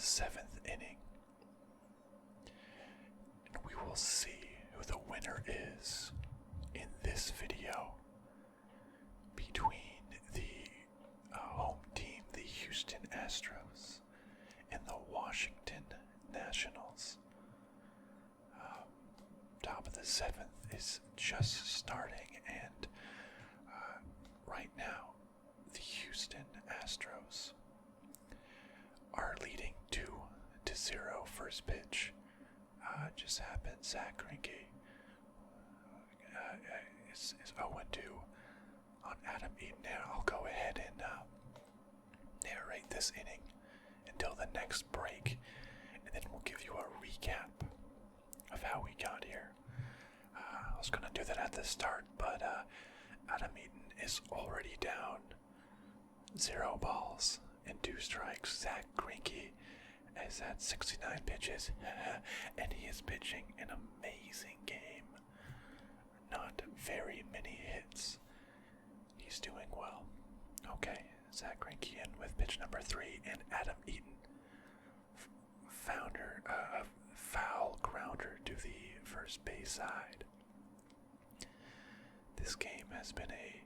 7th inning. And we will see who the winner is in this video between the home team, the Houston Astros, and the Washington Nationals. Top of the 7th is just starting, and right now the Houston Astros are leading 2-0. First pitch just happened. Zach Greinke is 0-2 on Adam Eaton. Now I'll go ahead and narrate this inning until the next break, and then we'll give you a recap of how we got here. I was going to do that at the start, but Adam Eaton is already down 0 balls and 2 strikes. Zach Greinke has had 69 pitches, and he is pitching an amazing game. Not very many hits. He's doing well. Okay, Zach Greinke in with pitch number 3, and Adam Eaton foul grounder to the first base side. This game has been a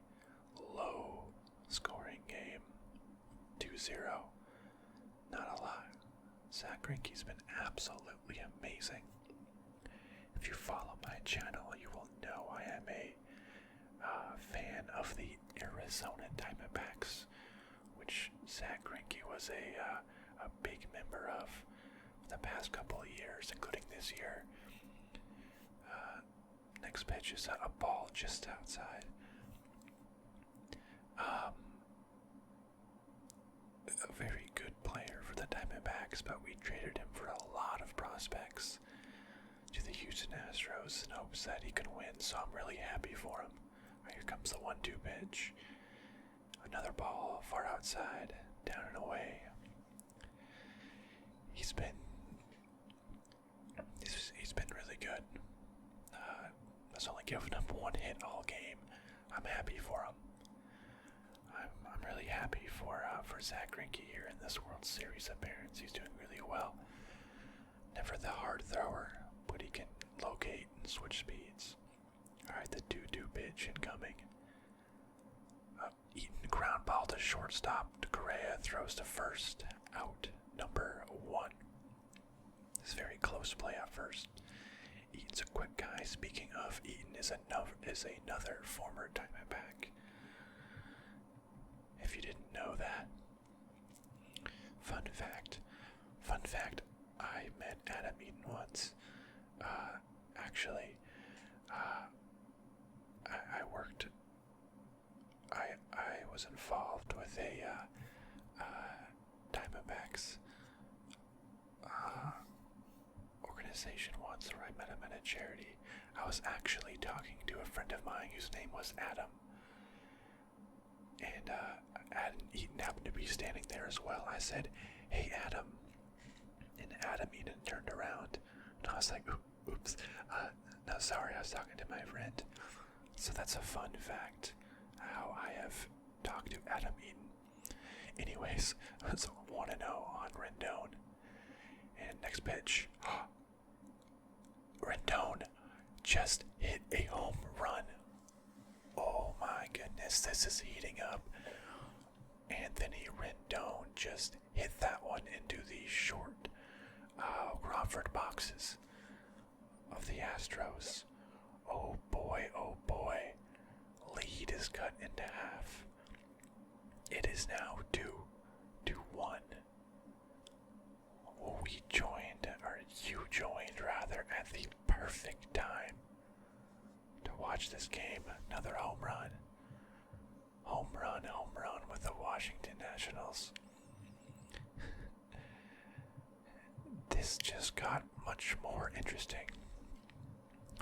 low scoring game. 2-0. Not a lot. Zach Greinke's been absolutely amazing. If you follow my channel, you will know I am a fan of the Arizona Diamondbacks, which Zach Greinke was a big member of the past couple of years, including this year. Next pitch is a ball just outside. A very good player for the Diamondbacks, but we traded him for a lot of prospects to the Houston Astros in hopes that he can win, so I'm really happy for him. Here comes the 1-2 pitch. Another ball far outside, down and away. He's been really good. Has only given up 1 hit all game. I'm happy for him. I'm really happy for Zach Greinke here in this World Series appearance. He's doing really well. Never the hard thrower, but he can locate and switch speeds. Alright, the 2-2 pitch incoming. Eaton ground ball to shortstop. Correa throws to first. Out number 1. This very close play at first. Eaton's a quick guy. Speaking of, Eaton is another former Diamondback. If you didn't know that. Fun fact, I met Adam Eaton once. I was involved with a Diamondbacks organization once where I met him at a charity. I was actually talking to a friend of mine whose name was Adam. And Adam Eaton happened to be standing there as well. I said, "Hey Adam." And Adam Eaton turned around. And I was like, oops. No, sorry, I was talking to my friend. So that's a fun fact, how I have talked to Adam Eaton. Anyways, so 1-0 on Rendon. And next pitch. Rendon just hit a home run. Oh my goodness, this is heating up. Anthony Rendon just hit that one into the short Crawford boxes of the Astros. Oh boy, oh boy. Lead is cut into half. It is now 2-1. We joined, or you joined rather, at the perfect time to watch this game. Another home run. Home run with the Washington Nationals. This just got much more interesting.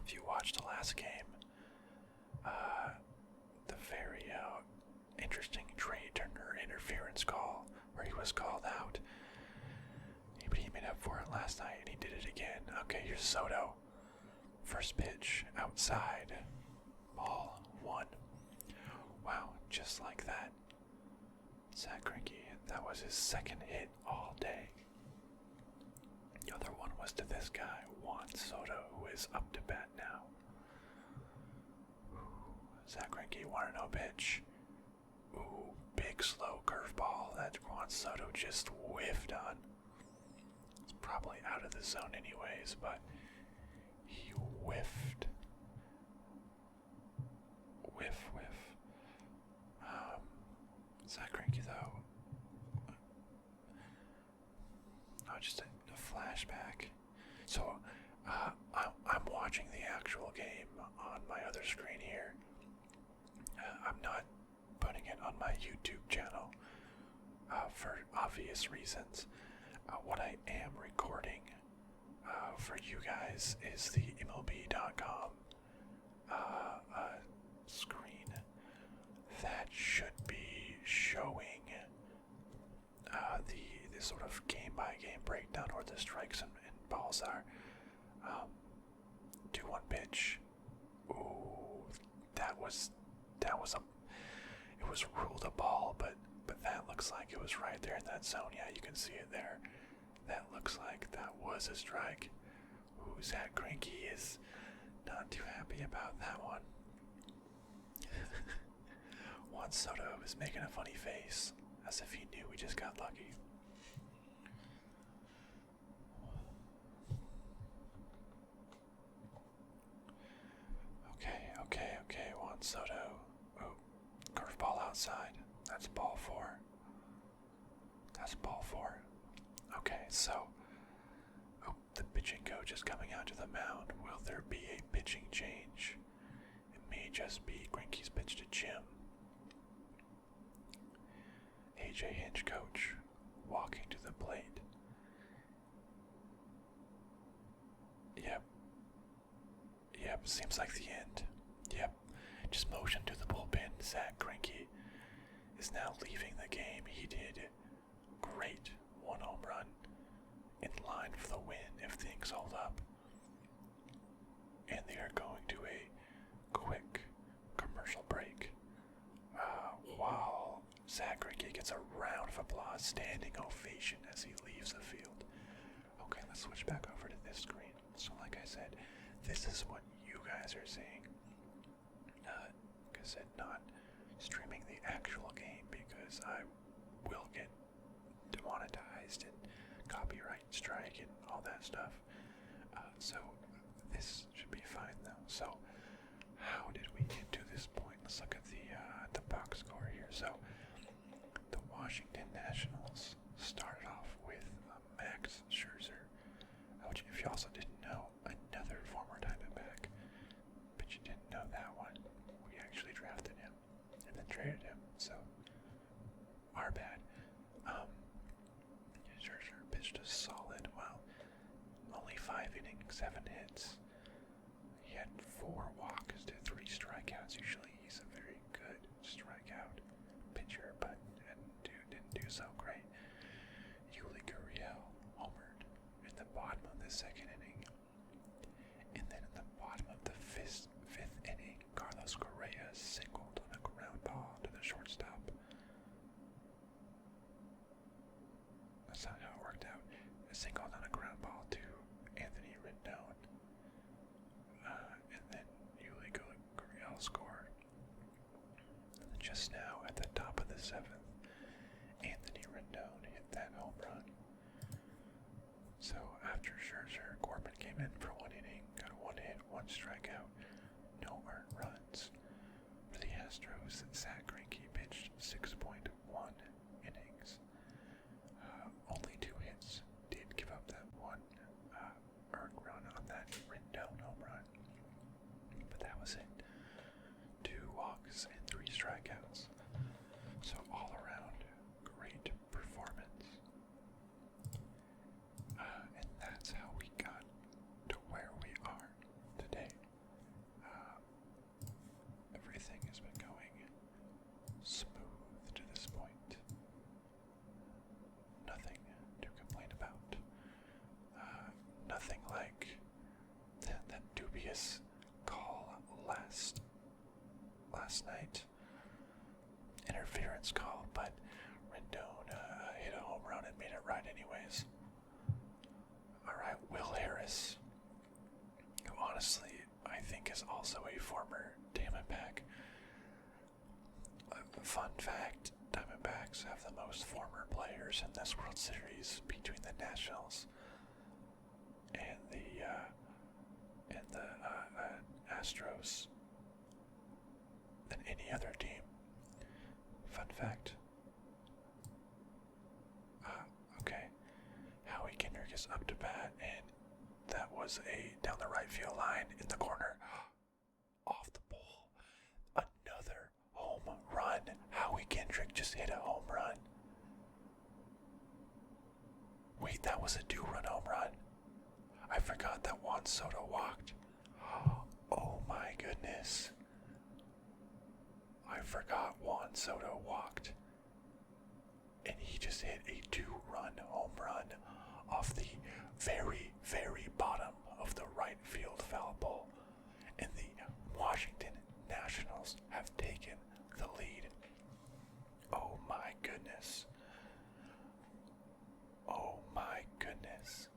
If you watched the last game, the very interesting Trey Turner interference call where he was called out. But he made up for it last night and he did it again. Okay, here's Soto. First pitch, outside. Ball 1. Wow, just like that. Zach Greinke, that was his second hit all day. was to this guy, Juan Soto, who is up to bat now. Zach Greinke, 1-0 pitch. Ooh, big slow curveball that Juan Soto just whiffed on. It's probably out of the zone anyways, but he whiffed. Whiff. Zach Greinke though. Oh, just a flashback. So, I'm watching the actual game on my other screen here. I'm not putting it on my YouTube channel for obvious reasons. What I am recording for you guys is the MLB.com screen. That should be showing the sort of game-by-game breakdown where the strikes and balls are. 2-1 pitch. Ooh, that was it was ruled a ball, but that looks like it was right there in that zone. Yeah, you can see it there. That looks like that was a strike. Ooh, Zach Greinke is not too happy about that one. Juan Soto is making a funny face, as if he knew we just got lucky. Okay, Juan Soto. Oh, curveball outside. That's ball 4. Okay, so the pitching coach is coming out to the mound. Will there be a pitching change? It may just be Greinke's pitch to Jim. AJ Hinch coach walking to the plate. Yep, seems like the end. Yep, just motion to the bullpen. Zach Greinke is now leaving the game. He did great. 1 home run in line for the win if things hold up. And they are going to a quick commercial break. While Zach Greinke gets a round of applause, standing ovation as he leaves the field. Okay, let's switch back over to this screen. So like I said, this is what you guys are seeing. Like I said, not streaming the actual game because I will get demonetized and copyright strike and all that stuff. So this should be fine though. So how did we get to this point? Let's look at the box score here. So the Washington Nationals started off with Max Scherzer, which if you also didn't know, another former Diamondback, but you didn't know that one. We actually drafted him and then traded him, so our bad. Scherzer pitched a solid, only 5 innings, 7 hits. He had 4 walks to 3 strikeouts. Usually he's a very good strikeout pitcher, but didn't do so great. Yuli Gurriel homered in the bottom of the 2nd inning. And then in the bottom of the 5th inning, Carlos Correa singled on a ground ball to the shortstop. That's not how it worked out. A singled on a ground ball to Anthony Rendon. And then Yuli Gurriel scored. And then just now, at the top of the 7th, Anthony Rendon hit that home run. So after Scherzer, Corbin came in for 1 inning, got 1 hit, 1 strikeout, no earned runs. For the Astros, Zach Greinke pitched 6.1 innings. Only 2 hits, did give up that 1 earned run on that Rendon home run. But that was it. 2 walks and 3 strikeouts. So all around, great performance. And that's how we got to where we are today. Everything has been going smooth to this point. Nothing to complain about. Nothing like that dubious call last night. Interference call, but Rendon hit a home run and made it right anyways. Alright, Will Harris, who honestly I think is also a former Diamondback. Fun fact, Diamondbacks have the most former players in this World Series between the Nationals and the Astros than any other team. Fun fact. Okay, Howie Kendrick is up to bat, and that was a down the right field line in the corner. Off the pole. Another home run. Howie Kendrick just hit a home run. Wait, that was a 2-run home run. I forgot that Juan Soto walked. Oh my goodness. I forgot Juan Soto walked. And he just hit a 2-run home run off the very, very bottom of the right field foul pole. And the Washington Nationals have taken the lead. Oh my goodness. Oh my goodness.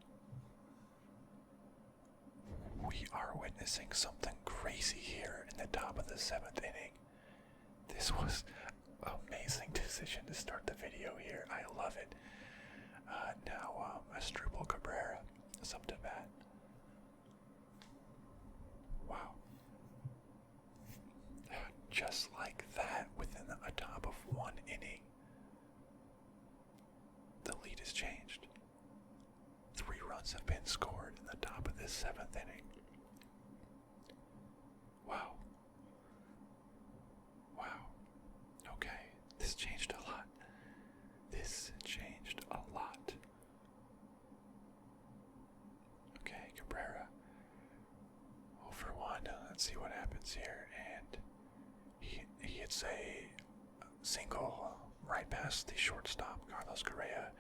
We are witnessing something crazy here in the top of the 7th inning. This was an amazing decision to start the video here. I love it. Now, Asdrubal Cabrera is up to bat. Wow. Just like that, within a top of 1 inning, the lead has changed. 3 runs have been scored in the top of this 7th inning. Wow. Wow. Okay, this changed a lot. This changed a lot. Okay, Cabrera. 0 for 1. Let's see what happens here. And he hits a single right past the shortstop, Carlos Correa.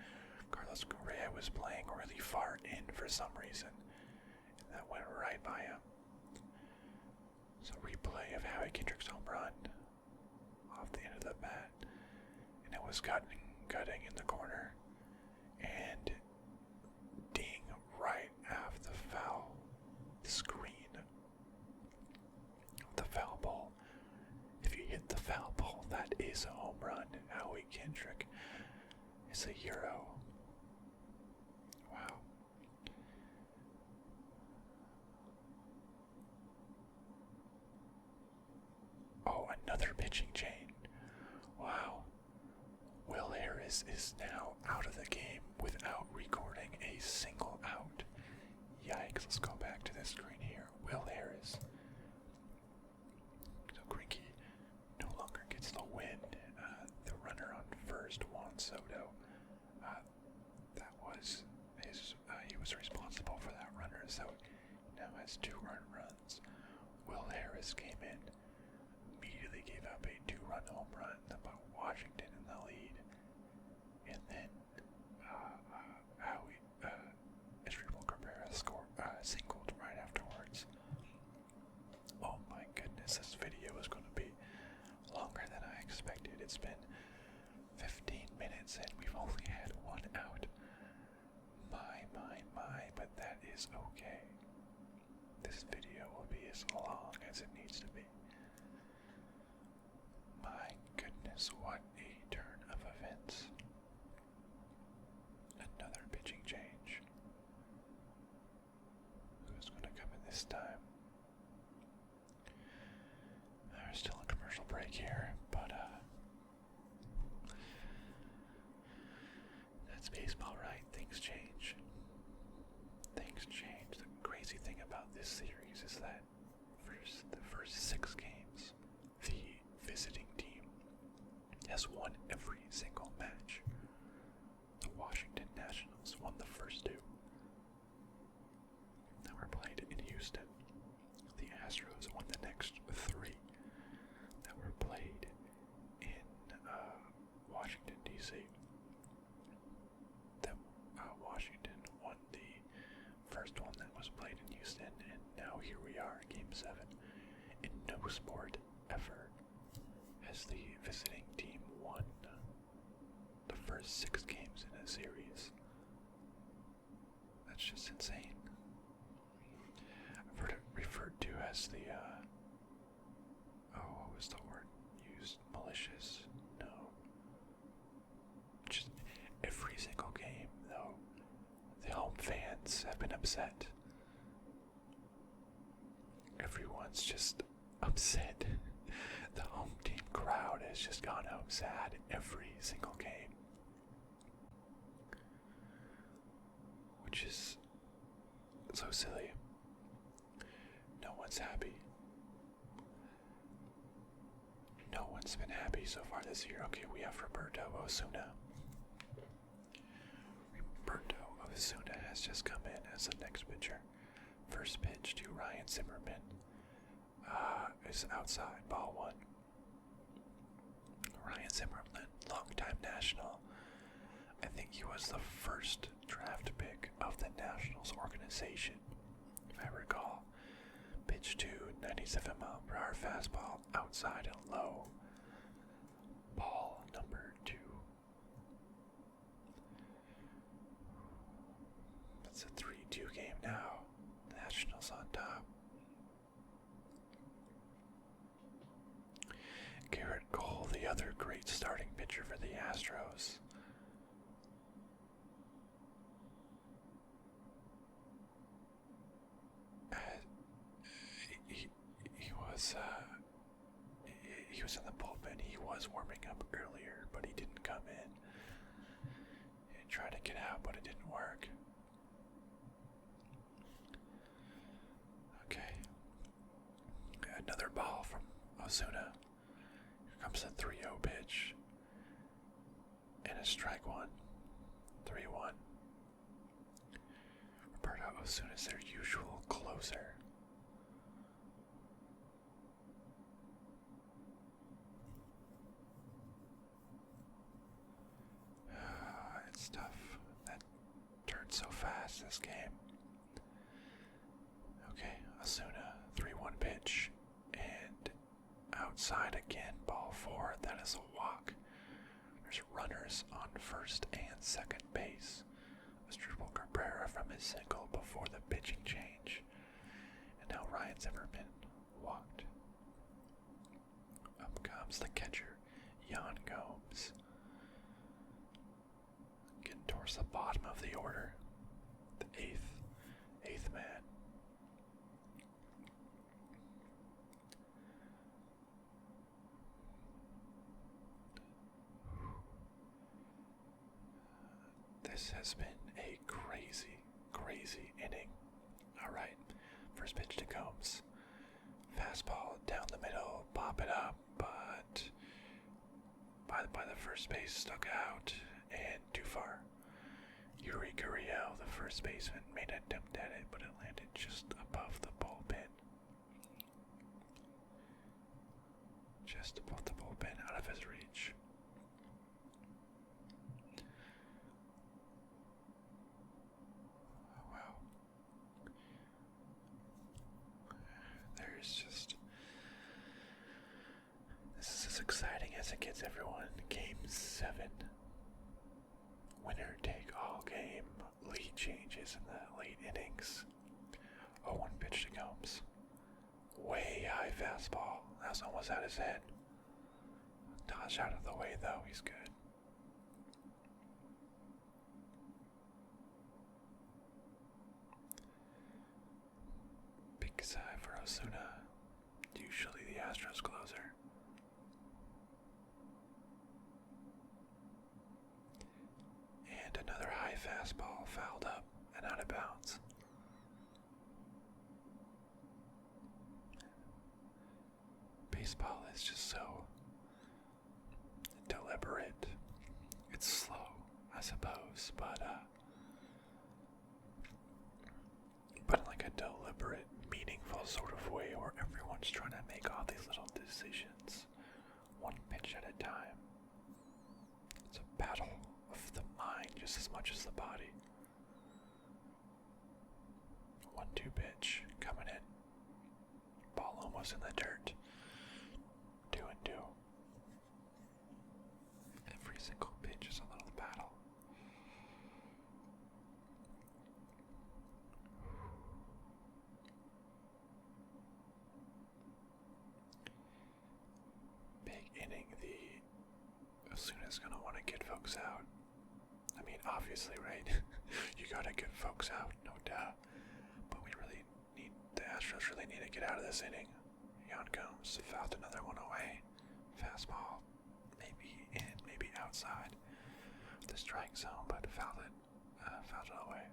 Carlos Correa was playing really far in for some reason, and that went right by him. So replay of Howie Kendrick's home run off the end of the bat, and it was gutting in the corner, and ding right off the foul screen of the foul ball. If you hit the foul ball, that is a home run. Howie Kendrick is a hero. Wow. Oh, another pitching chain. Wow. Will Harris is now out of the game without recording a single out. Yikes, let's go back to this screen here. Will Harris. So Greinke no longer gets the win. The runner on first, Juan Soto. That was his, he was responsible for that runner, so he now has 2 earned runs. Will Harris came in, immediately gave up a 2-run home run that put Washington in the lead. And then Asdrubal Cabrera singled right afterwards. Oh my goodness, this video is going to be longer than I expected. It's been 15 minutes and we've only had 1 out. My, but that is okay. This video will be as long as it needs to be. My goodness, what a turn of events. Another pitching change. Who's going to come in this time? We're still in commercial break here, but that's baseball, right? Things change. Things change. The crazy thing about this series is that the first 6 games, the visiting team has won every single match. The Washington Nationals won the first 2 that were played in Houston. The Astros won the next 3 that were played in Washington, D.C. Washington won the first one that was played in Houston, and now here we are, Game 7. In no sport ever has the visiting team won the first 6 games in a series. That's just insane. Giants have been upset. Everyone's just upset. The home team crowd has just gone home sad every single game. Which is so silly. No one's happy. No one's been happy so far this year. Okay, we have Roberto Osuna. Roberto Osuna has just come in as the next pitcher. First pitch to Ryan Zimmerman. Is outside, ball one. Ryan Zimmerman, longtime National. I think he was the first draft pick of the Nationals organization, if I recall. Pitch to 97-mile-per-hour fastball, outside and low. Ball number 2. It's a 3-2 game now. Nationals on top. Garrett Cole, the other great starting pitcher for the Astros. He was in the bullpen. He was warming up earlier, but he didn't come in. He tried to get out, but it didn't work. Okay. Another ball from Osuna. Here comes a 3-0 pitch. And a strike one. 3-1. Roberto Osuna is their usual closer. It's tough. That turned so fast this game. Okay, Osuna, 3-1 pitch. And outside again, ball 4. That is a walk. There's runners on first and second base. Asdrubal Cabrera from his single before the pitching change. And now Ryan Zimmerman walked. Up comes the catcher, Yan Gomes. Getting towards the bottom of the order. The eighth man. This has been a crazy inning. Alright, first pitch to Gomes. Fastball down the middle, pop it up, but by the first base stuck out and too far. Yuri Gurriel, the first baseman, made an attempt at it, but it landed just above the bullpen. Just above the bullpen, out of his reach. This is as exciting as it gets, everyone. Game 7. Winner take all game. Lead changes in the late innings. 0-1 pitch to Gomes. Way high fastball. That was almost out his head. Dodged out of the way though, he's good. Big sigh for Osuna. Usually the Astros closer. And another high fastball fouled up and out of bounds. Baseball is just so deliberate. It's slow, I suppose, but in like a deliberate, meaningful sort of way where everyone's trying to make all these little decisions, one pitch at a time. It's a battle of the mind just as much as the body. 1-2 pitch coming in. Ball almost in the dirt. 2-2. Every single pitch is a little battle. Big inning. Osuna's gonna want to get folks out. I mean, obviously, right? You try to get folks out, no doubt. But the Astros really need to get out of this inning. Yon comes, fouled another one away. Fastball, maybe in, maybe outside the strike zone, but fouled it away.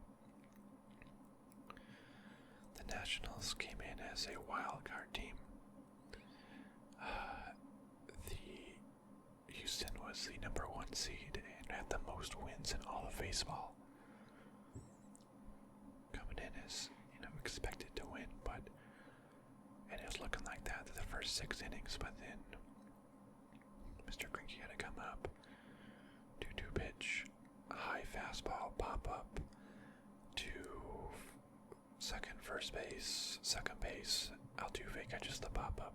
The Nationals came in as a wild card team. The Houston was the number 1 seed and had the most wins in all of baseball. Coming in as expected to win, and it was looking like that for the first 6 innings, but then Mr. Greinke had to come up, 2-2 pitch, a high fastball, pop up to first base, Altuve catches the pop up.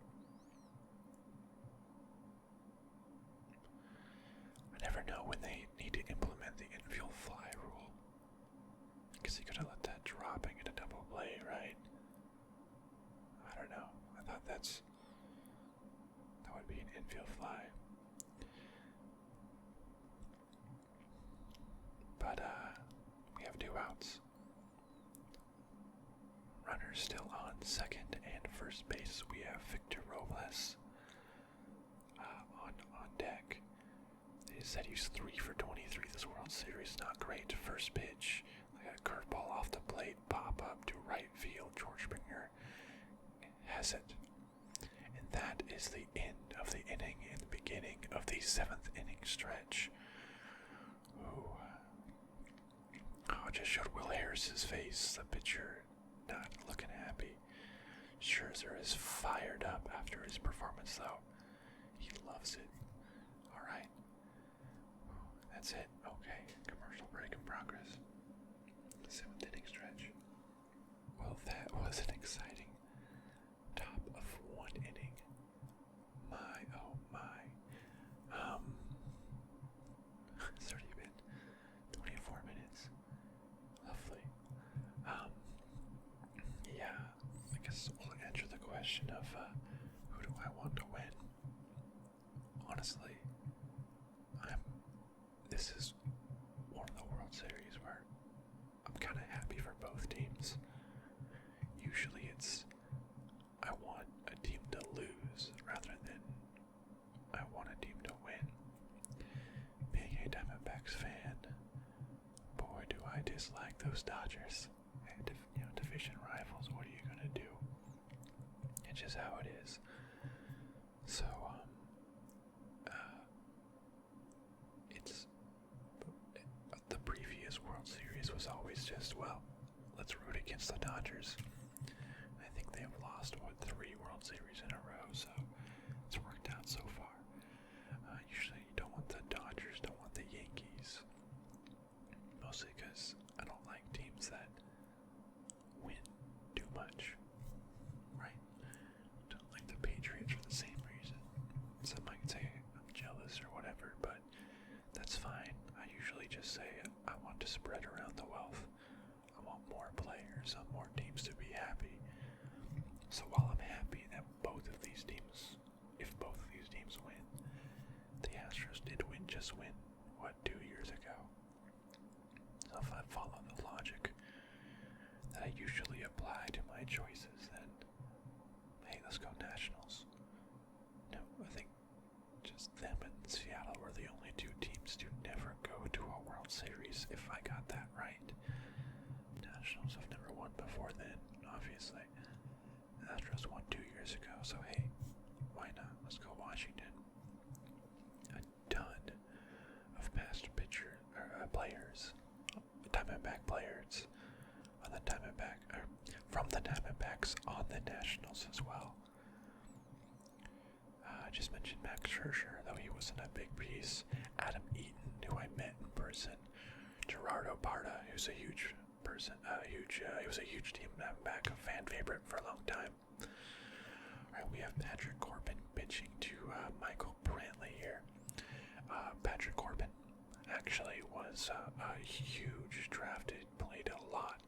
I never know when they need to implement the infield fly rule. Because he could have let that drop and get a double play, right? I don't know. I thought that would be an infield fly. But we have 2 outs. Runners still on second and first base. We have Victor Robles on deck. They said he's 3 for 23 this World Series. Not great. First pitch, like a curveball off the plate, pop up to right field. George Springer has it. And that is the end of the inning and the beginning of the 7th inning stretch. Ooh. Oh, it just showed Will Harris's face, the pitcher, not looking happy. Scherzer is fired up after his performance, though. He loves it. Alright. That's it. Okay. Commercial break in progress. 7th inning stretch. Well, that was an exciting top of 1 inning. My, oh my. It's already been 24 minutes. Lovely. Yeah, I guess we'll answer the question of who do I want to win. Honestly, this is one of the World Series where I'm kind of happy for both teams. Usually I want a team to lose rather than I want a team to win. Being a Diamondbacks fan, boy do I dislike those Dodgers. And division rivals, what are you gonna do? It's just how it is. So, the previous World Series was always just, well, let's root against the Dodgers. I think they have lost, 3 World Series in a row, so it's worked out so far. Usually you don't want the Dodgers, don't want the Yankees. Mostly because I don't like teams that win too much, right? Don't like the Patriots for the same reason. Some might say I'm jealous or whatever, but that's fine. I usually just say I want to spread around the wealth. I want more players, I want more teams to be happy. So while I'm happy that if both of these teams win, the Astros did win, 2 years ago? So if I follow the logic that I usually apply to my choices, then, hey, let's go Nationals. No, I think just them and Seattle were the only 2 teams to never go to a World Series, if I got that right. Nationals have never won before then, obviously. Astros won 2 years ago, so hey, why not? Let's go Washington. A ton of past players, Diamondback players, from the Diamondbacks on the Nationals as well. I just mentioned Max Scherzer, though he wasn't a big piece. Adam Eaton, who I met in person. Gerardo Parra, who's a huge person, he was a huge team Diamondback, a fan favorite for a long time. Alright, we have Patrick Corbin pitching to Michael Brantley here. Patrick Corbin actually was a huge drafted, played a lot.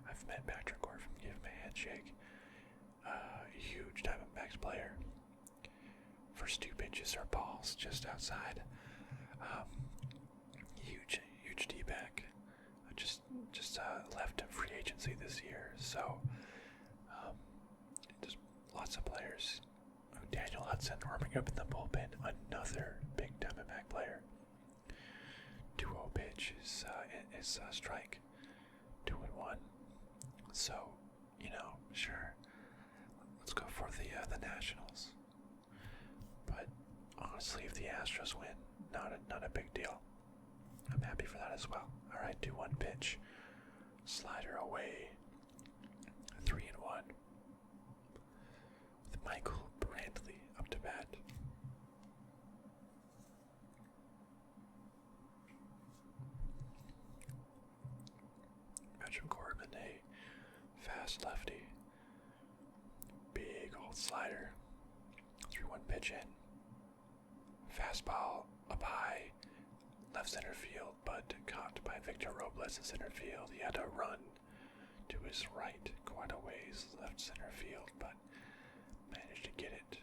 I've met Patrick Corbin, give him a handshake. Huge Diamondbacks player. First 2 pitches are balls just outside. Huge D-back. Just just left in free agency this year, so just lots of players. Daniel Hudson warming up in the bullpen, another big Diamondback player. 2-0 pitch is strike. 2-1. So, sure, let's go for the Nationals. But honestly, if the Astros win, not a big deal. I'm happy for that as well. All right, 2-1 pitch, slider away. 3-1. With Michael Brantley up to bat. Patrick Corbin, a fast lefty. Big old slider. 3-1 pitch in. Fastball up high. Left center field, but caught by Victor Robles in center field. He had to run to his right quite a ways left center field, but managed to get it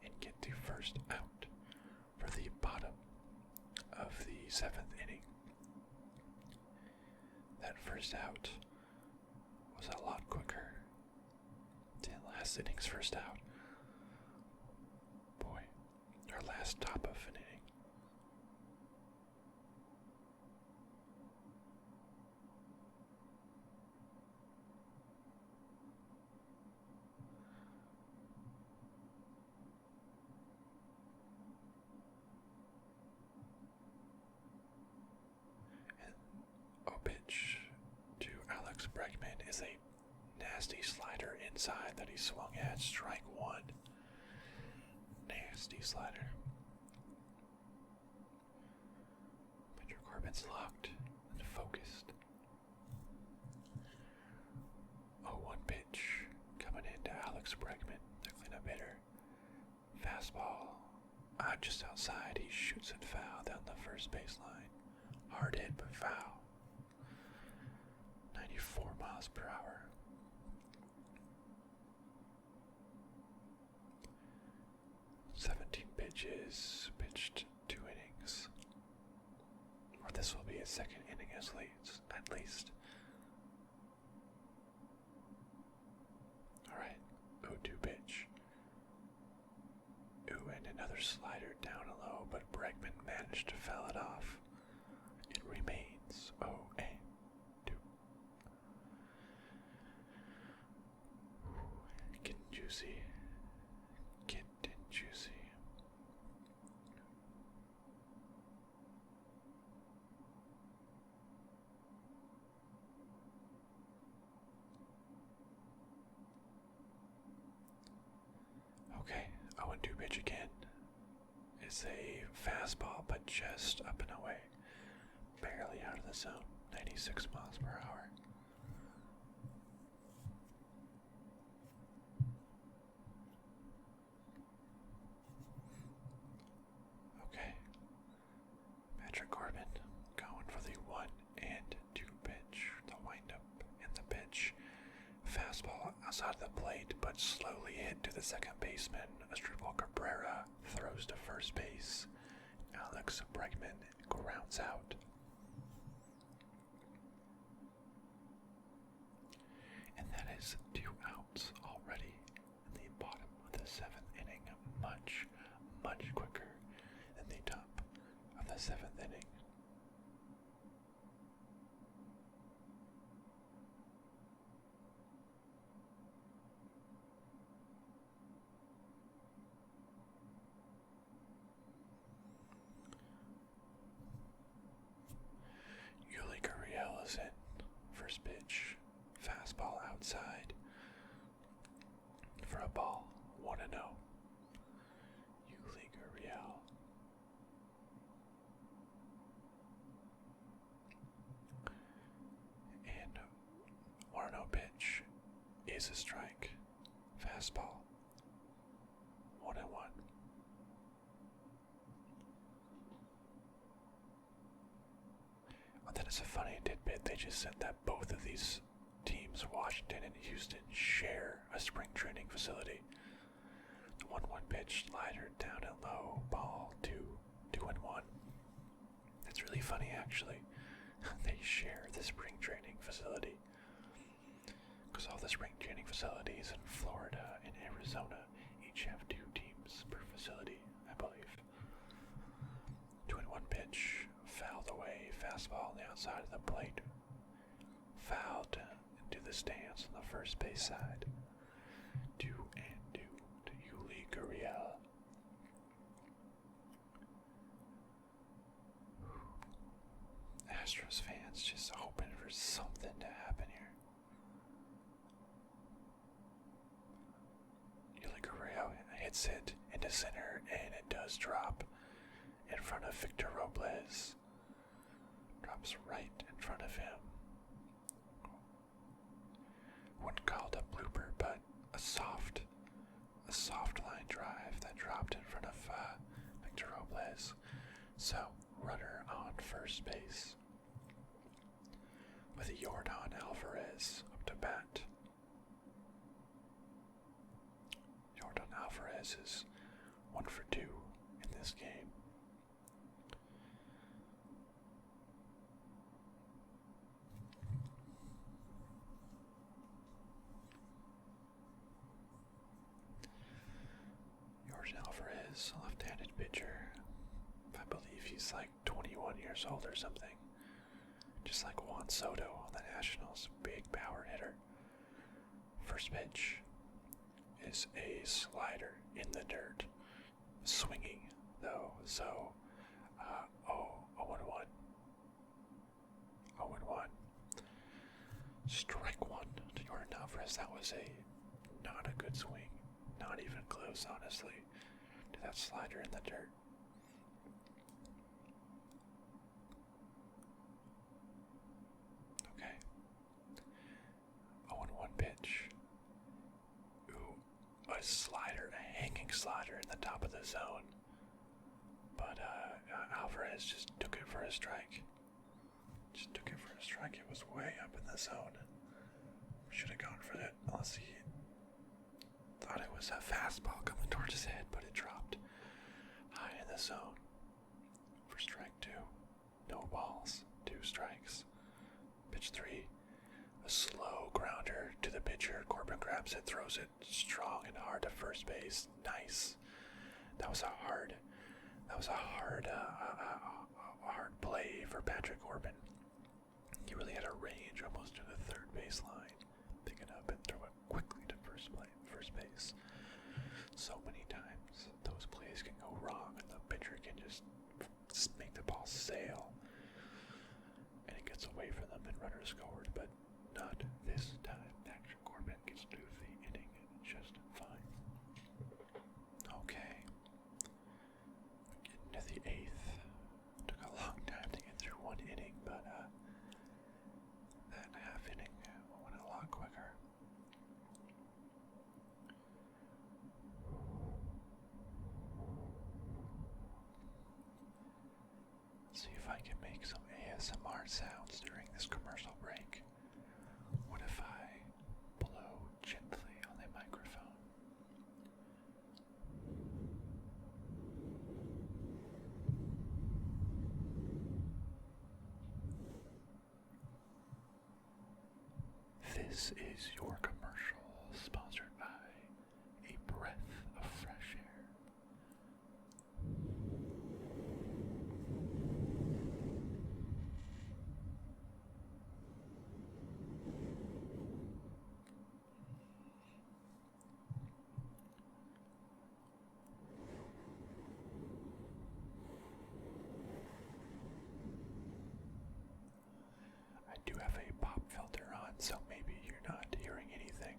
and get to first out for the bottom of the 7th inning. That first out was a lot quicker than last inning's first out. Boy, our last top of an inning. Bregman is a nasty slider inside that he swung at. Strike 1. Nasty slider. Patrick Corbin's locked and focused. 0-1 pitch coming into Alex Bregman, the cleanup hitter. Fastball just outside. He shoots it foul down the first baseline. Hard hit, but foul. 94 miles per hour. Pitches, pitched 2 innings. Or this will be his 2nd inning at least. Alright, 0-2 pitch. Ooh, and another slider down low, but Bregman managed to foul it off. It remains 0-2. Getting juicy. Okay, 0-2 pitch again. It's a fastball, but just up and away. Barely out of the zone. 96 miles per hour. Okay. Patrick Corbin going for the 1-2 pitch. The windup and the pitch. Fastball outside of the plate, but slowly hit to the second baseman. Asdrubal Cabrera throws to first base. Alex Bregman grounds out. And that is 2 outs already in the bottom of the 7th inning. Much, much quicker than the top of the 7th inning. In. First pitch, fastball outside for a ball, 1-0. Yuli Gurriel. And 1-0 pitch is a strike. Fastball, 1-1. That is a funny tidbit. They just said that both of these teams, Washington and Houston, share a spring training facility. The 1-1 pitch, slider down and low, ball 2-1. That's really funny, actually. They share the spring training facility. the spring training facilities in Florida and Arizona each have 2 teams per facility, I believe. 2-1 pitch, fouled away, fastball on the outside of the plate. Fouled into the stands on the first base side. 2-2 to Yuli Gurriel. Astros fans just hoping for something to happen here. Yuli Gurriel hits it into center, and it does drop in front of Victor Robles. Drops right in front of him. Wouldn't call it a blooper, but a soft line drive that dropped in front of Victor Robles. So, runner on first base with Yordan Alvarez up to bat. Yordan Alvarez is 1 for 2 in this game. Alvarez, a left-handed pitcher. I believe he's like 21 years old or something. Just like Juan Soto on the Nationals, big power hitter. First pitch is a slider in the dirt. Swinging, though, so 0-1. 0-1. Strike 1 to Yordan Alvarez. That was not a good swing. Not even close, honestly, to that slider in the dirt. Okay. 0-1 pitch. Ooh, a slider, a hanging slider in the top of the zone. But Alvarez just took it for a strike. It was way up in the zone. Should have gone for that, unless he thought it was a fastball coming towards his head, but it dropped high in the zone for strike 2. No balls, 2 strikes. Pitch 3, a slow grounder to the pitcher. Corbin grabs it, throws it strong and hard to first base. Nice. That was a hard play for Patrick Corbin. He really had a range almost to the third base line. Pick it up and throw it quickly to first base. So many times those plays can go wrong and the pitcher can just make the ball sail and it gets away from them and runners scored, but not this time. Patrick Corbin gets through the inning just fine. Okay. Getting to the 8th. Took a long time to get through 1 inning, but that half inning went a lot quicker. See if I can make some ASMR sounds during this commercial break. What if I blow gently on the microphone? This is your commercial sponsored by A Breath of Fresh Air. I do have a pop filter on, so maybe you're not hearing anything.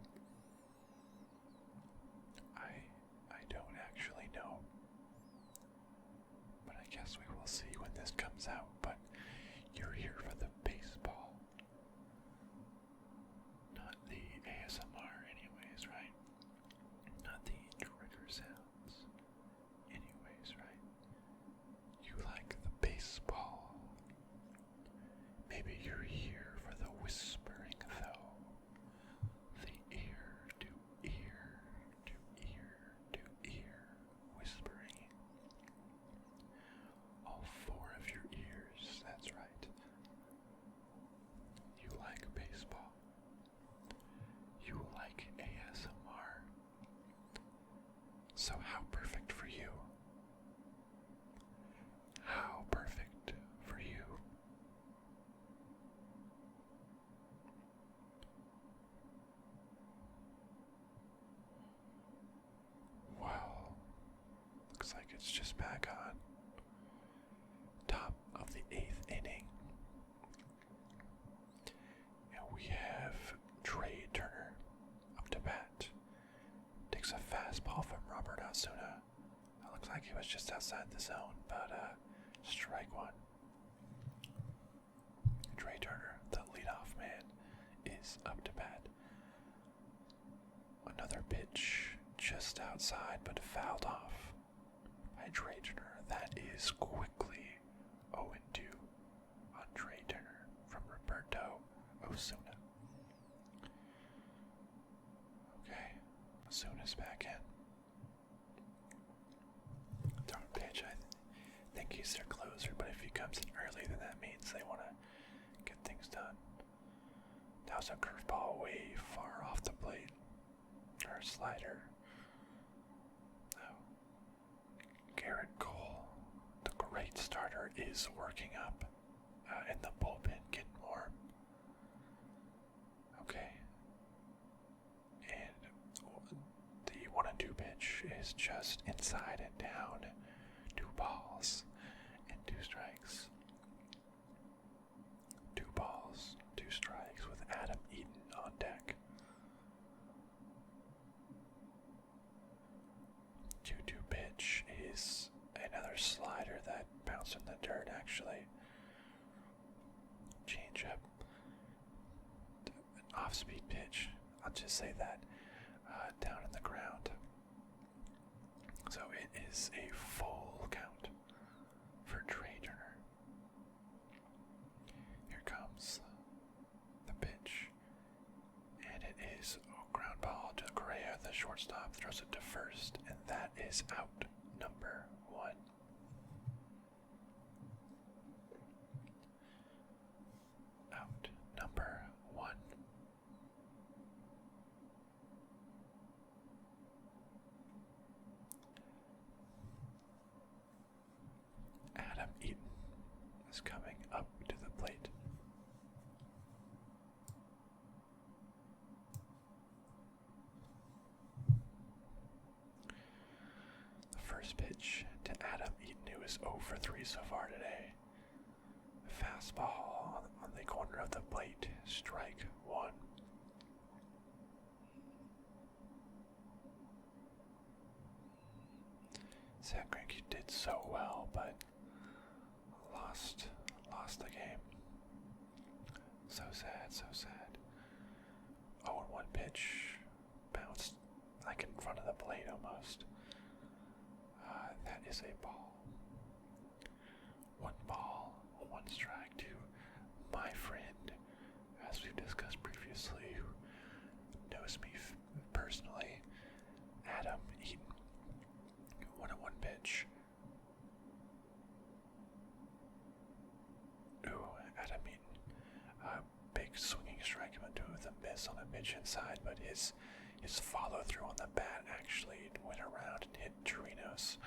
I don't actually know. But I guess we will see when this comes out. But you're here for the baseball, not the ASMR anyways, right? Not the trigger sounds anyways, right? You like the baseball. Maybe you're here for the whispering, though. The ear to ear to ear to ear whispering. All 4 of your ears So how perfect for you? How perfect for you? Well, looks like it's just back on. Top of the 8th inning. And we have Trey Turner up to bat. Takes a fastball from Robert Osuna. It looks like he was just outside the zone, but strike one. Trey Turner, the leadoff man, is up to bat. Another pitch just outside, but fouled off by Trey Turner. That is quickly 0-2 on Trey Turner from Roberto Osuna. Okay, Osuna's back in. Throw a pitch. I think he's their closer, but if he comes in early, then that means they want to get things done. That was a curveball way far off the plate. Or slider. Oh. Garrett Cole, the great starter, is working up in the bullpen, getting warm. Okay. And the 1-2 pitch is just inside and down. 2 balls and 2 strikes. 2 balls, 2 strikes with Adam Eaton on deck. 2-2 pitch is another slider that bounced in the dirt, actually. Change up. An off-speed pitch. I'll just say that. Down in the ground. So it is a full count for Trey Turner. Here comes the pitch. And it is a ground ball to Correa, the shortstop, throws it to first, and that is out number 1. Out number 1. Adam Eaton is coming up to the plate. The first pitch to Adam Eaton, who is 0 for 3 so far today. Fastball on the corner of the plate, strike 1. Zach Greinke did so well, but lost the game. So sad, so sad. 0-1 pitch, bounced like in front of the plate almost. That is a ball. 1 ball, 1 strike to my friend, as we've discussed previously, who knows me personally, Adam Eaton. 1-1 pitch. Ooh, Adam Eaton. Big swinging strike into with a miss on a pitch inside, but his follow through on the bat actually went around and hit Chirinos,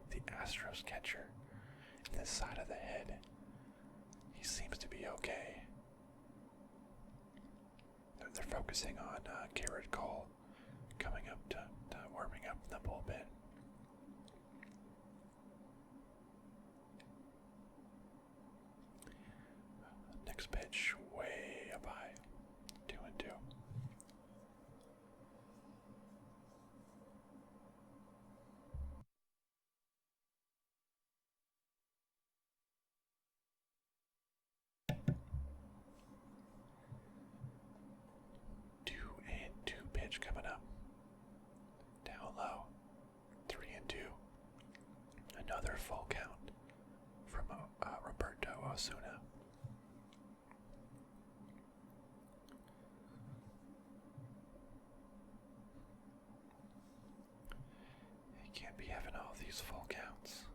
the Astros catcher, in the side of the head. He seems to be okay. They're focusing on Garrett Cole coming up to warming up in the bullpen. Next pitch, way up high. 2-2. Pitch coming up. Down low. 3-2. Another full count from Roberto Osuna. You can't be having all these full counts.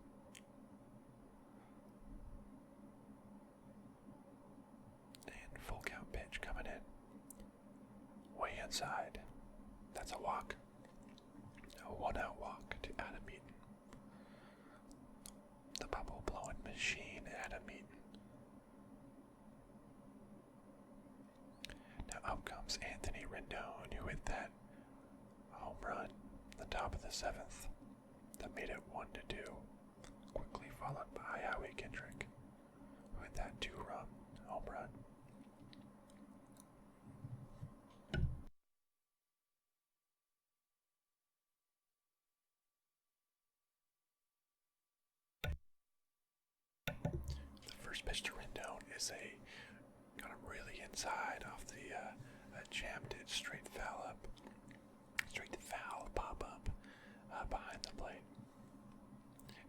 And full count pitch coming in. Way inside. That's a walk. A 1-out walk to Adam Eaton. The bubble blowing machine, Adam Eaton. Now up comes Anthony Rendon, who hit that home run, the top of the 7th, that made it 1-2. Quickly followed by Howie Kendrick, who hit that 2-run home run. The first pitch to Rendon is kind of really inside off the jammed it straight foul up, straight foul pop up behind the plate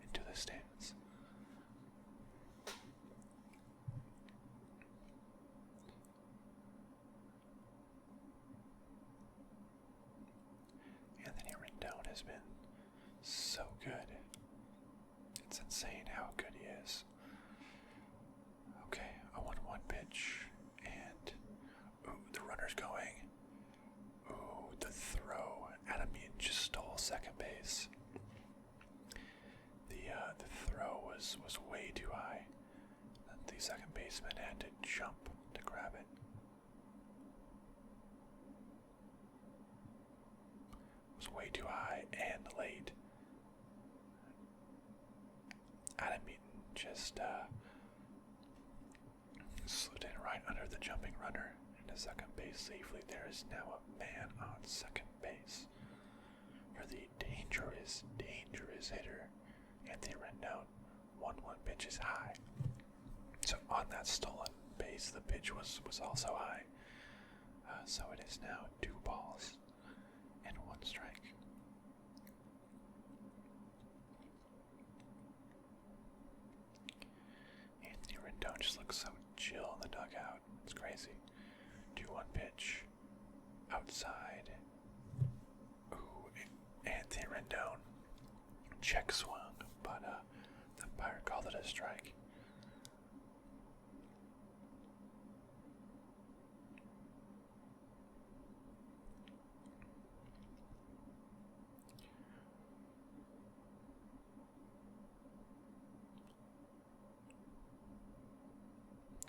into the stands. Anthony Rendon has been so good. It's insane how good he is. Okay, a 1-1 pitch, and the runner's going. Ooh, the throw. Adam Eaton just stole second base. The throw was way too high. The second baseman had to jump to grab it. It was way too high and late. Adam Eaton just slid in right under the jumping runner into second base safely. There is now a man on second base for the dangerous hitter, Anthony Rendon. 1-1 pitch is high. So on that stolen base, the pitch was also high. So it is now 2 balls and 1 strike. Anthony Rendon just looks so chill in the dugout. It's crazy. 2-1 pitch. Outside. Ooh, Anthony Rendon. Check swung, but the umpire called it a strike.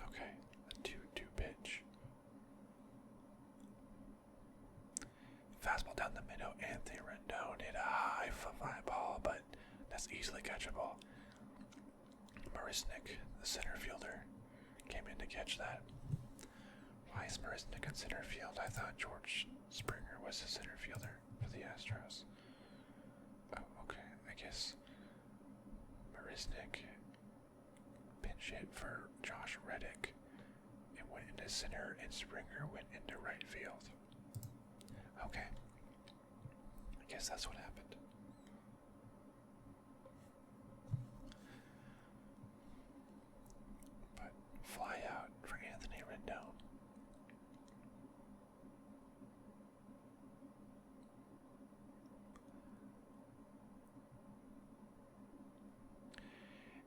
Okay, a 2-2 pitch. Fastball down the middle. Anthony Rendon hit a high fly ball, but that's easily catchable. Marisnik, the center fielder, came in to catch that. Why is Marisnik in center field? I thought George Springer was the center fielder for the Astros. Oh, okay. I guess Marisnik pinch hit for Josh Reddick and went into center, and Springer went into right field. Okay. I guess that's what happened. But fly out for Anthony Rendon.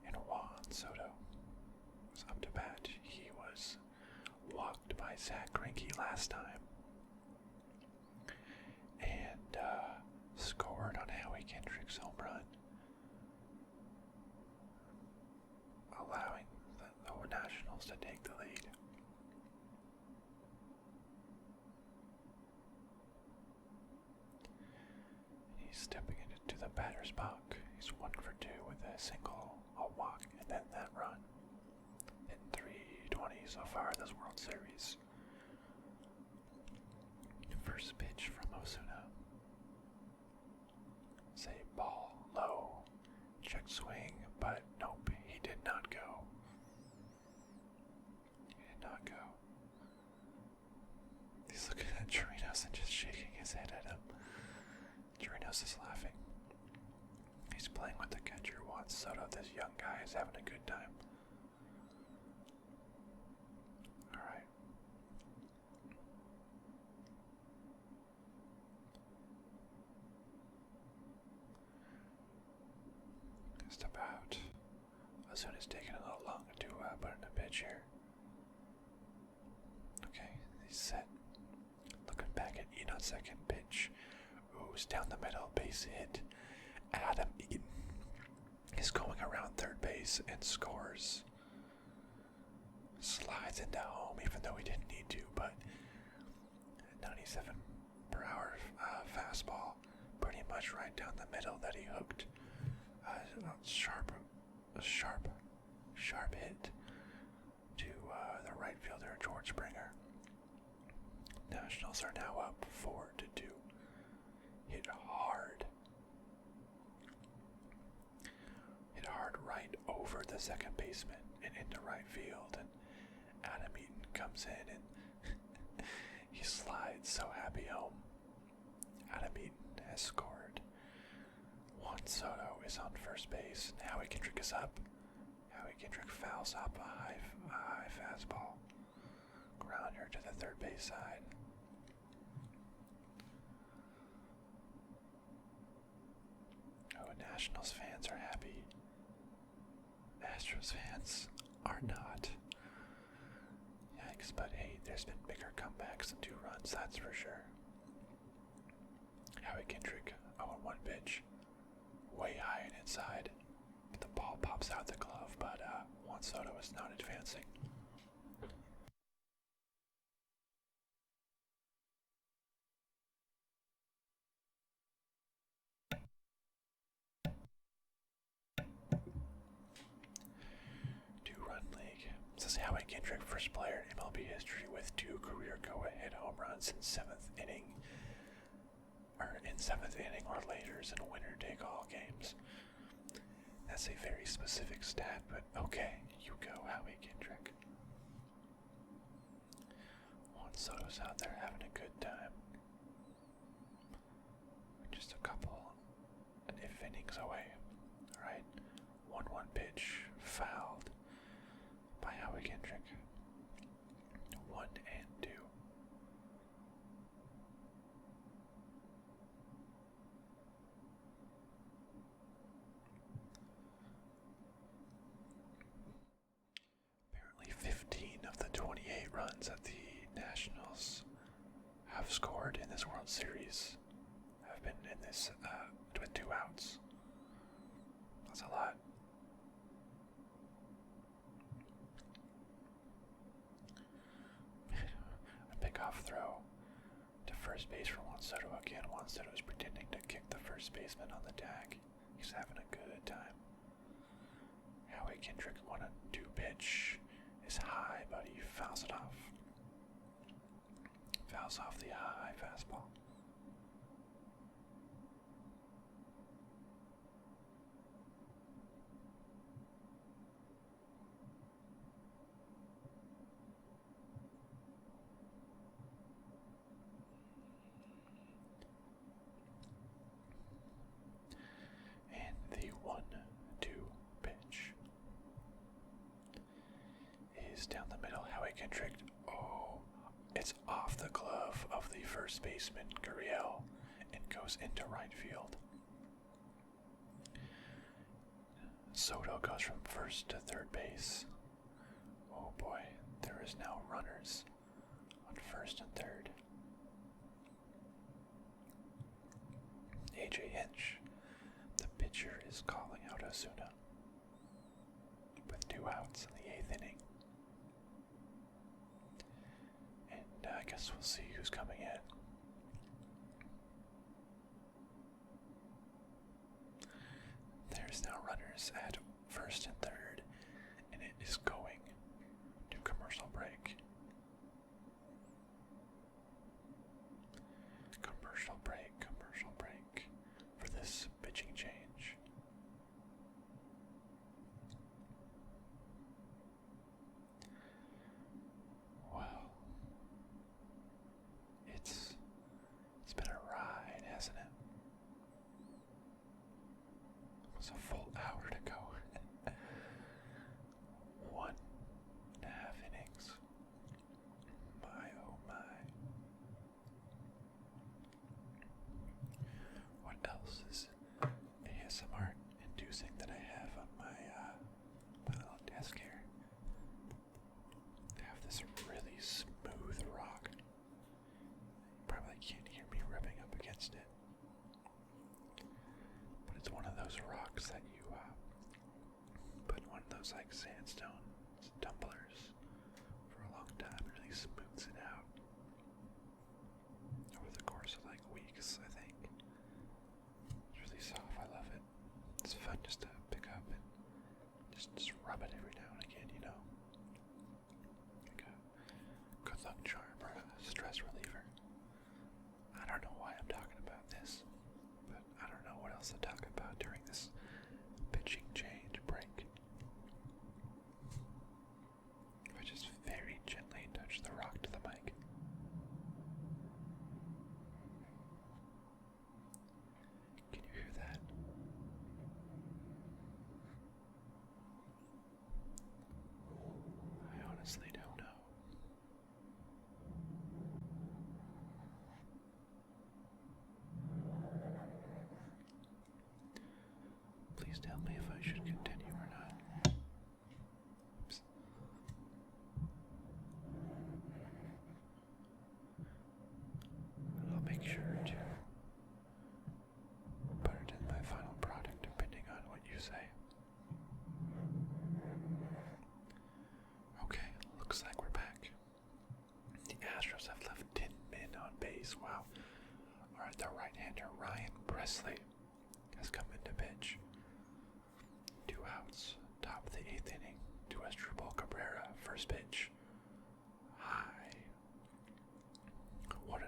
And Juan Soto was up to bat. He was walked by Zach Greinke last time. And scored on Howie Kendrick's home run, allowing the Nationals to take the lead. He's stepping into the batter's box. He's 1 for 2 with a single, a walk, and then that run. In 320 so far this World Series. First pitch from Osuna. Say ball low, check swing, but nope, he did not go. He did not go. He's looking at Chirinos and just shaking his head at him. Chirinos is laughing. He's playing with the catcher, Juan Soto. This young guy is having a good time. Alright. Just about. Osuna's taking a little long to put in a pitch here. Okay, he's set. Looking back at Eaton on second pitch. Ooh, goes down the middle, base hit. Adam Eaton is going around third base and scores. Slides into home, even though he didn't need to, but 97 per hour fastball, pretty much right down the middle that he hooked. Sharp hit to the right fielder, George Springer. Nationals are now up 4-2. Hit hard. Hit hard right over the second baseman and into right field. And Adam Eaton comes in and he slides so happy home. Adam Eaton has scored. Juan Soto is on first base. Howie Kendrick is up. Howie Kendrick fouls up a high fastball. Grounder to the third base side. Oh, Nationals fans are happy. Astros fans are not. Yikes, but hey, there's been bigger comebacks than 2 runs, that's for sure. Howie Kendrick, 0-1 pitch. Way high and inside. But the ball pops out the glove, but Juan Soto is not advancing. Two-run league. This is Howie Kendrick, first player in MLB history with 2 career go-ahead home runs in 7th inning. Or in 7th inning or later's in winner-take-all games. That's a very specific stat, but okay, you go, Howie Kendrick. Juan Soto's out there having a good time. Just a couple and if innings away. Alright, 1-1 pitch, fouled by Howie Kendrick. 1-2. Apparently 15 of the 28 runs that the Nationals have scored in this World Series have been in this with 2 outs. That's a lot. A pickoff throw to first base for Juan Soto again. Juan Soto is pretending to kick the first baseman on the tag. He's having a good time. Howie Kendrick 1-2 pitch is high, but he fouls it off. Fouls off the high fastball. And the 1-2 pitch is down the middle. Howie Kendrick. Oh, it's off the glove of the first baseman, Gurriel, and goes into right field. Soto goes from first to third base. Oh boy, there is now runners on first and third. AJ Hinch, the pitcher, is calling out Ozuna with 2 outs in the 8th inning. And I guess we'll see who's coming in. There's now runners at first and third, and it is going to commercial break. Commercial break for this pitching change. Well, it's been a ride, hasn't it? It was a full hour to go. 1.5 innings. My oh my. What else is ASMR inducing that I have on my little desk here? I have this really smooth rock. Probably can't hear me rubbing up against it. used one of those rocks that you put in one of those like sandstone tumblers for a long time. It really smooths it out over the course of like weeks, I think. It's really soft. I love it. It's fun just to pick up and just rub it every now and again, you know. Like a good luck charm or a stress reliever. I don't know why I'm talking about this, but I don't know what else to talk about during this pitching change break. If I just very gently touch the rock to the mic. Can you hear that? I honestly don't know. Please tell me if I should continue or not. Oops. I'll make sure to put it in my final product depending on what you say. Okay, looks like we're back. The Astros have left 10 men on base. Wow. Alright, the right-hander Ryan Presley has come into pitch. 2 outs, top of the 8th inning. To Asdrubal Cabrera, first pitch. High. 1-0.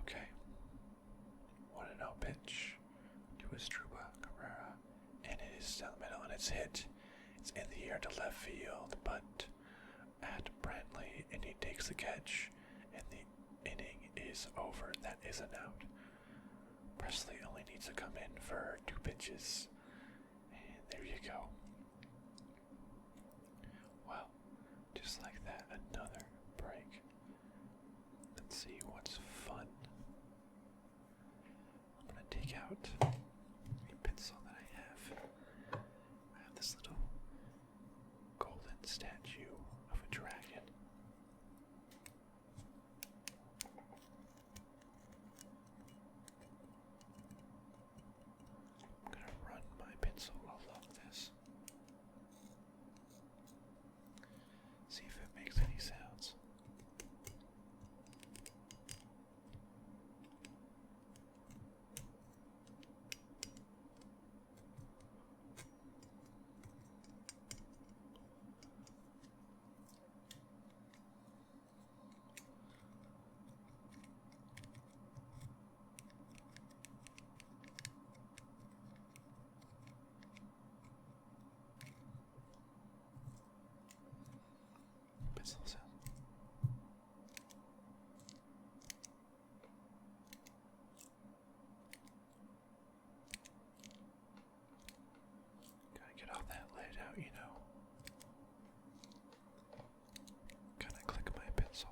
Okay. 1-0 pitch to Asdrubal Cabrera. And it is down the middle and it's hit. It's in the air to left field, but at Brantley, and he takes the catch, and the inning is over. That is an out. Presley only needs to come in for 2 pitches, and there you go. Well, just like that, another break. Let's see what's fun. I'm gonna take out a pencil that I have. I have this little golden statue of a dragon. I'm gonna run my pencil along this. See if it makes any sounds. Pencil sound. Gotta get all that laid out, you know. Gotta click my pencil.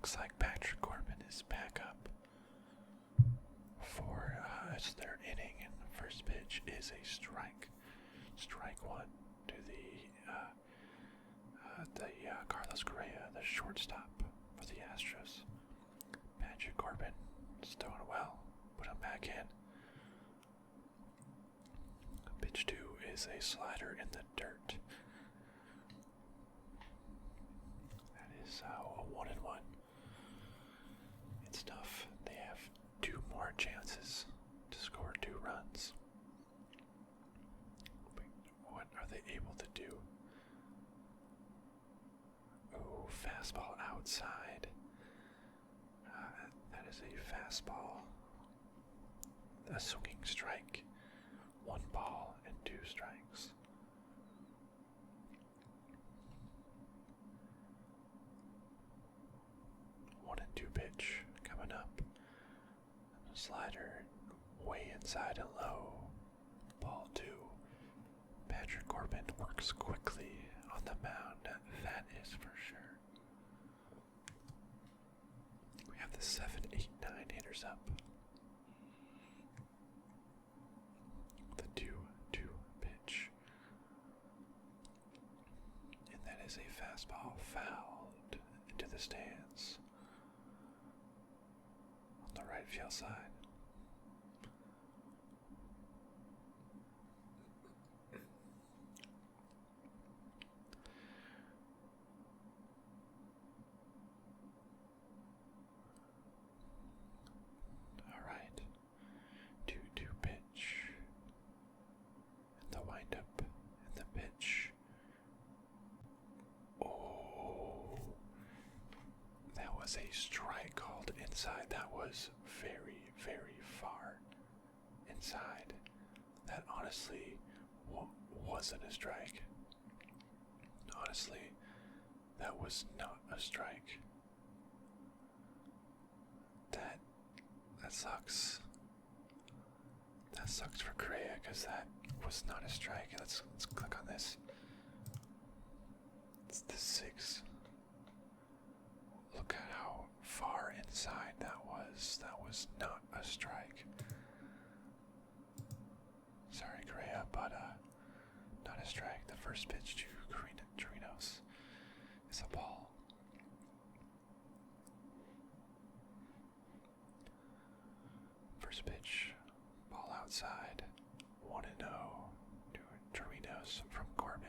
looks like Patrick Corbin is back up for it's their inning, and the first pitch is a strike. Strike one to the Carlos Correa, the shortstop for the Astros. Patrick Corbin is doing well. Put him back in. Pitch two is a slider in the dirt. That is a 1-1. It's tough. They have 2 more chances to score 2 runs. But what are they able to do? Oh, fastball outside. That is a fastball. A swinging strike. 1 ball and 2 strikes. One and 2 pitch coming up. Slider way inside and low. Ball 2. Patrick Corbin works quickly on the mound. That is for sure. We have the 7, 8, 9 hitters up. The 2-2 pitch. And that is a fastball fouled into the stands on the right field side. Alright. 2-2 pitch. And the windup and the pitch. Oh, that was a strike called inside. That was very, very far inside. That honestly wasn't a strike. Honestly, that was not a strike. That sucks. That sucks for Correa because that was not a strike. Let's click on this. It's the 6. Look at how far inside that was. That was not a strike. Sorry, Correa, but not a strike. The first pitch to Chirinos is a ball. First pitch, ball outside. 1-0 to Chirinos from Corbin.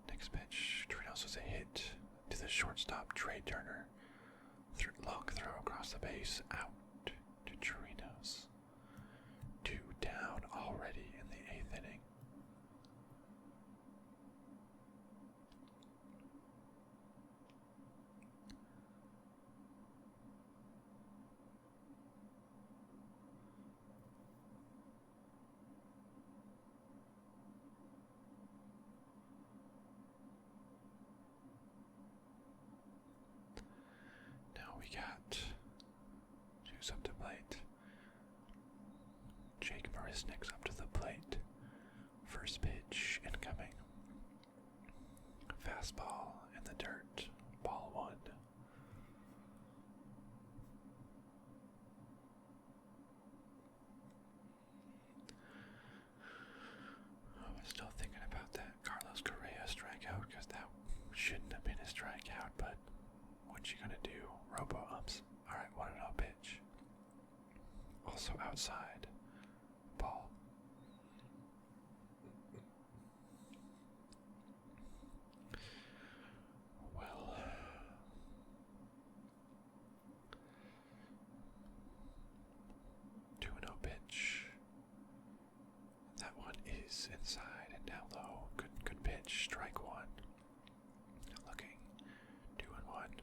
Next pitch, Chirinos was a hit to the shortstop, Trey Turner. Long throw across the base, out to Chirinos. 2 down already in the 8th inning. Now we got who's up to plate. Jake Marisnik's up to the plate. First pitch incoming. Fastball in the dirt. Ball 1. I'm still thinking about that Carlos Correa strikeout because that shouldn't have been a strikeout, but what you gonna do? Robo-umps. Alright, 1-0 pitch. Also outside. Ball. Well, 2-0 pitch. That one is inside and down low. Good pitch. Strike 1. Looking. 2-1.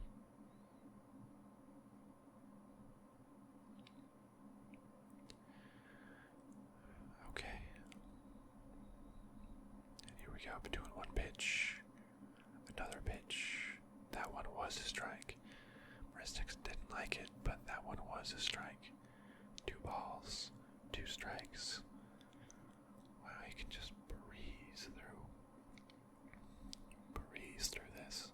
Okay. And here we go. 2-1 pitch. Another pitch. That one was a strike. Marisniks didn't like it, but that one was a strike. 2 balls, 2 strikes. Wow, you can just breeze through this.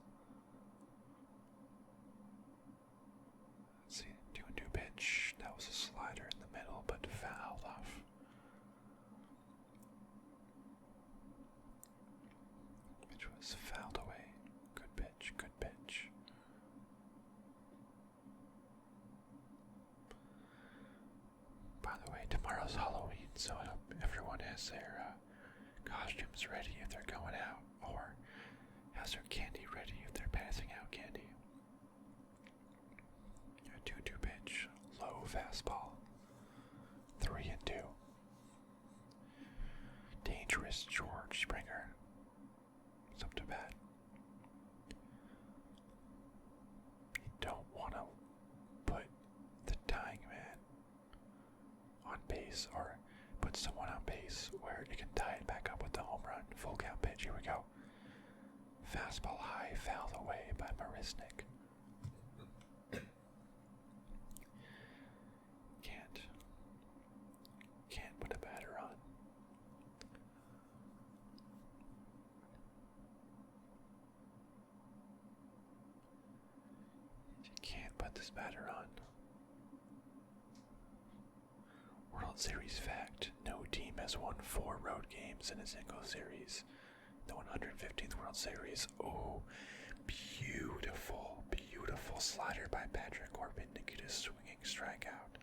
tomorrow's Halloween, so I hope everyone has their costumes ready if they're going out, or has their candy ready if they're passing out candy. A 2-2 pitch, low fastball, 3-2. Dangerous George Springer. It's up to bat. You don't want to put the dying man on base, or put someone on base where you can tie it back up with the home run. Full count pitch. Here we go. Fastball high, fouled away by Marisnik. Can't put a batter on. You can't put this batter on. World Series fact: no team has won 4 road games in a single series. The 115th World Series. Oh, beautiful, beautiful slider by Patrick Corbin to get a swinging strikeout.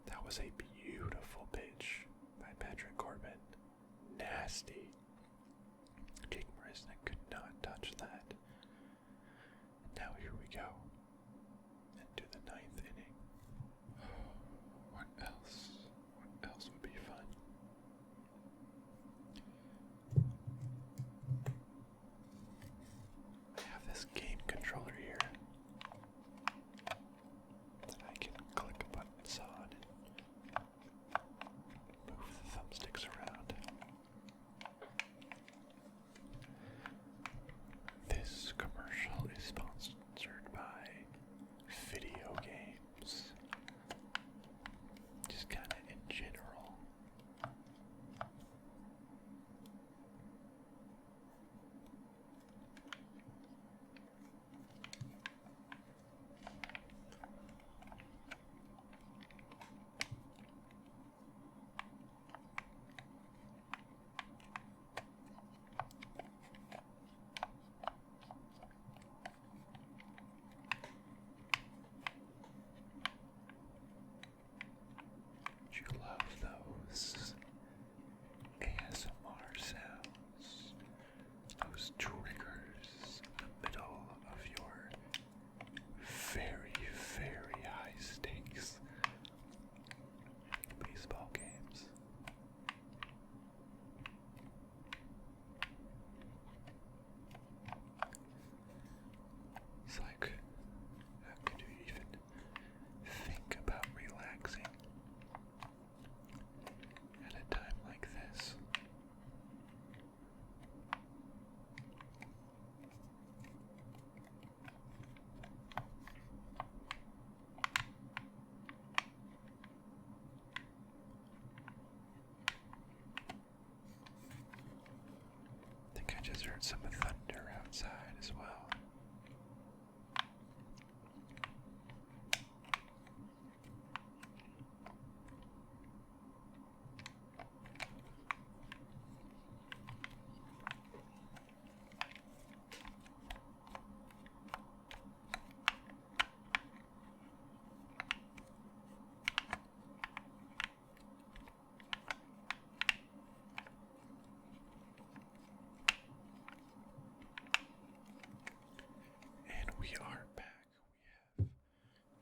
That was a beautiful pitch by Patrick Corbin. Nasty. Jake Marisnik could not touch that. Now here we go. Into the 9th inning. What else? What else would be fun? I have this game controller here that I can click buttons on and move the thumbsticks around. This commercial is sponsored by video games. Just kind of in general. You love those ASMR sounds, those triggers in the middle of your very, very high stakes baseball games. It's like, how could you even think about relaxing at a time like this? I think I just heard some thunder outside as well. And we are back. We have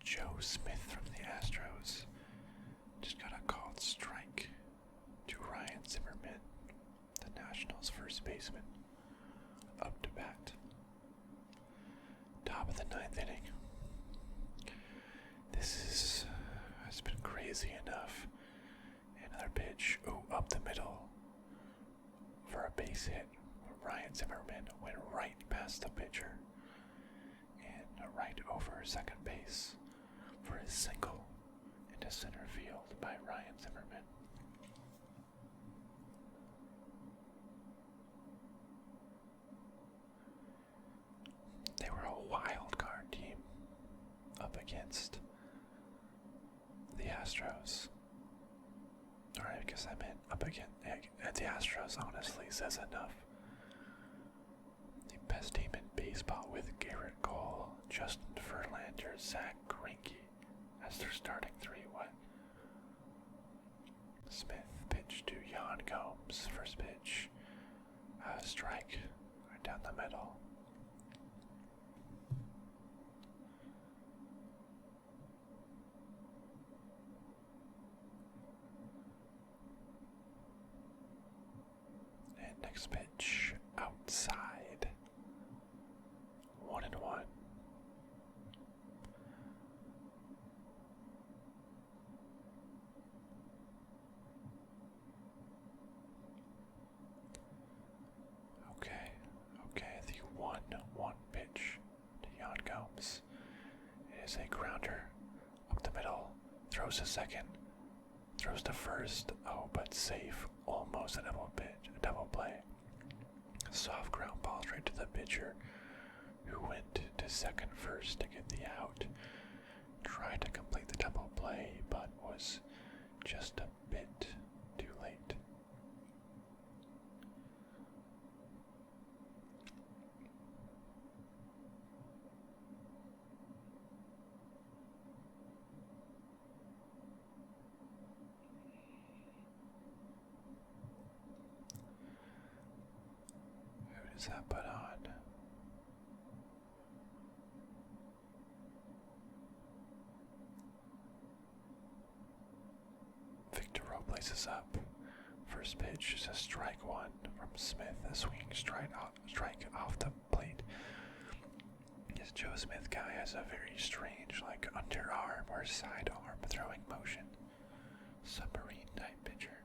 Joe Smith from the Astros. Just got a called strike to Ryan Zimmerman, the Nationals' first baseman. Up to bat. Top of the 9th inning. This has been crazy enough. Another pitch. Ooh, up the middle for a base hit. Ryan Zimmerman went right past the pitcher and right over second base for a single into center field by Ryan Zimmerman. They were a wild card team up against the Astros. Or I guess I meant up against the Astros, honestly, says enough. The best team in baseball with Garrett Cole, Justin Verlander, Greinke as their starting 3. What? Gomes, first pitch. Strike right down the middle. And next pitch, outside. 1-1. Okay, the 1-1 pitch to Jan Gomes. It is a grounder up the middle, throws to second, throws to first, oh, but safe, almost a double pitch, a double play. Soft ground ball straight to the pitcher, who went to second first to get the out. Tried to complete the double play, but was just a bit too late. Who does that put on? Victor Robles is up. First pitch is a strike one from Smith. A swinging strike off the plate. This Joe Smith guy has a very strange, like, underarm or sidearm throwing motion. Submarine type pitcher.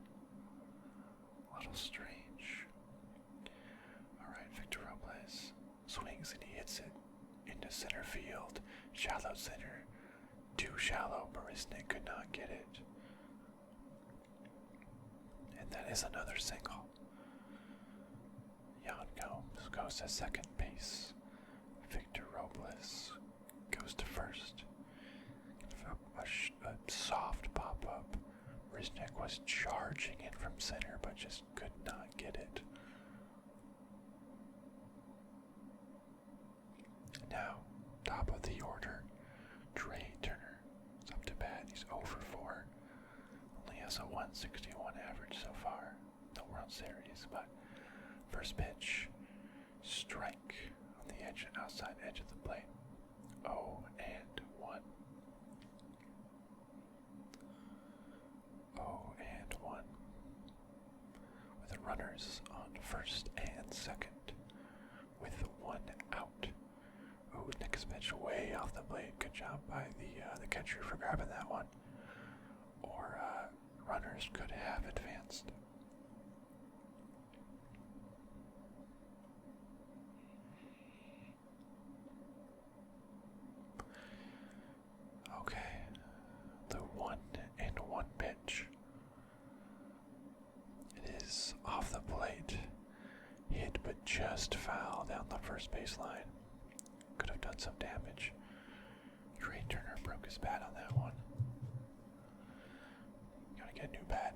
A little strange. Alright, Victor Robles swings and he hits it into center field. Shallow center. Too shallow. Marisnik could not get it. And that is another single. Jan Gomes goes to second base. Victor Robles goes to first. A soft pop-up. Marisnik was charging in from center, but just could not get it. Now, top of the order, Trey Turner is up to bat. He's 0 for 4. Only has a 161 average so far in the World Series, but first pitch, strike on the edge, outside edge of the plate. 0-1. 0-1. With the runners on first and second, with 1 out. Ooh, next pitch way off the plate. Good job by the catcher for grabbing that one. Or runners could have advanced. Okay, the 1-1 pitch. It is off the plate. Hit but just foul down the first baseline. Could have done some damage. Trey Turner broke his bat on that one. Gotta get a new bat.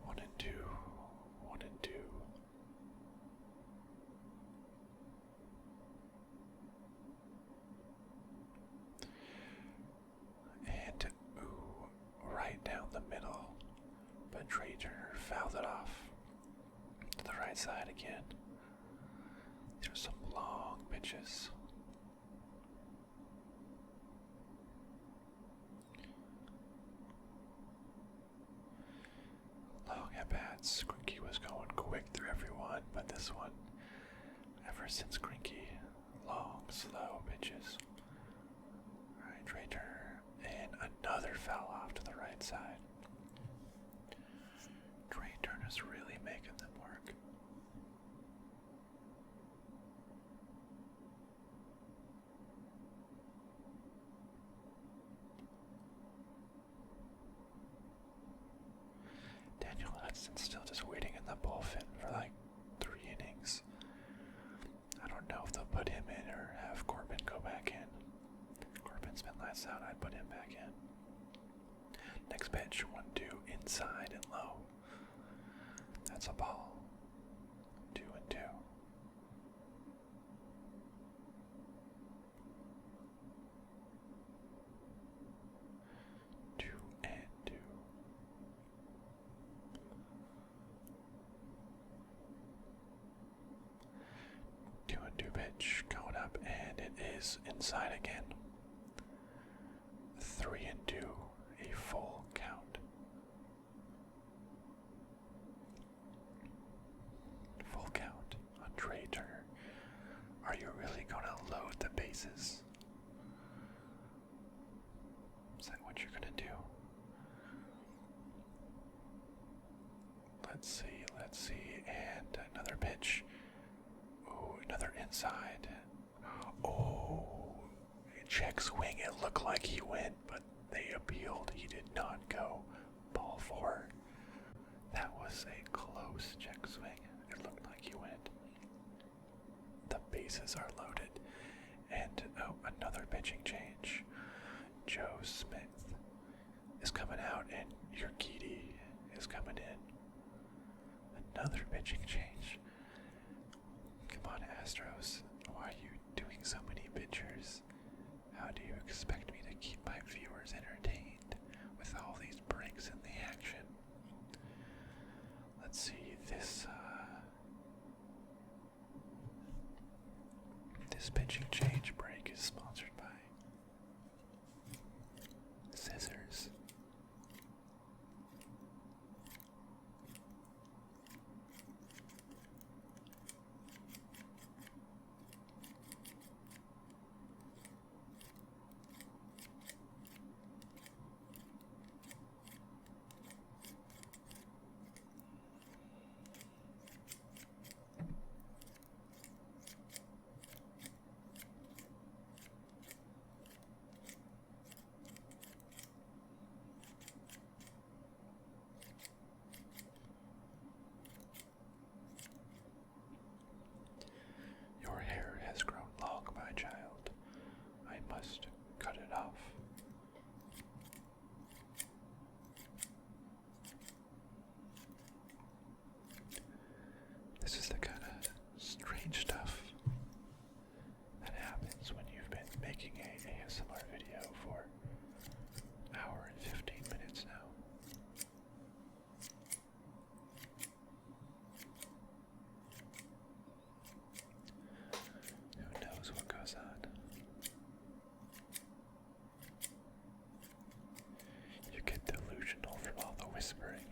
One and two. And right down the middle. But Trey Turner fouled it off to the right side again. There's some long pitches. Long at bats. Greinke was going quick through everyone, but this one, ever since Greinke, long, slow pitches. Alright, Trey Turner, and another foul off to the right side. Trey Turner's really making them work. Daniel Hudson's still just waiting in the bullpen for like 3 innings. I don't know if they'll put him in or have Corbin go back in. Corbin's Spaceman last out, I'd put him back in. Next pitch, 1-2, inside and low. That's a ball. 2-2. 2-2. 2-2 pitch going up, and it is inside again. 3-2, a full count. Full count on Trey Turner. Are you really gonna load the bases? Is that what you're gonna do? Let's see, and another pitch. Ooh, another inside. Oh, check swing. It looked like he went, but they appealed. He did not go. Ball 4. That was a close check swing. It looked like he went. The bases are loaded. And oh, another pitching change. Joe Smith is coming out, and Urquidy is coming in. Another pitching change. Come on, Astros. Why are you doing so many pitchers? How do you expect me to keep my viewers entertained with all these breaks in the action? Let's see, this pitching change break is sponsored by Scissors. Your hair has grown long, my child. I must cut it off. This is the kind of strange stuff that happens when you've been making a ASMR video for an hour and 15 minutes now. Who knows what goes on? You get delusional from all the whispering.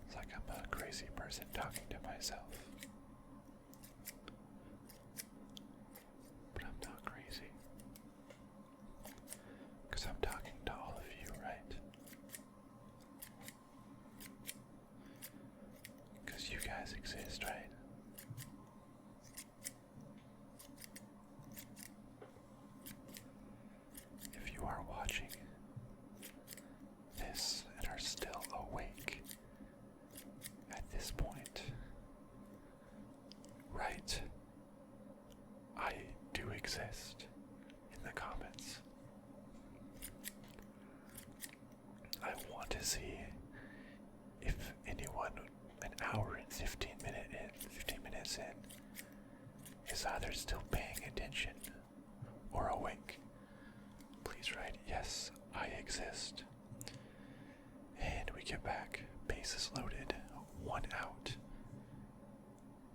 It's like I'm a crazy person talking to myself. But I'm not crazy. Because I'm talking to all of you, right? Because you guys exist, right? If you are watching this and are still awake at this point, right? I do exist in the comments. I want to see if anyone an hour and 15 minutes in is either still paying attention or awake. Please write, yes, I exist. And we get back, bases loaded, 1 out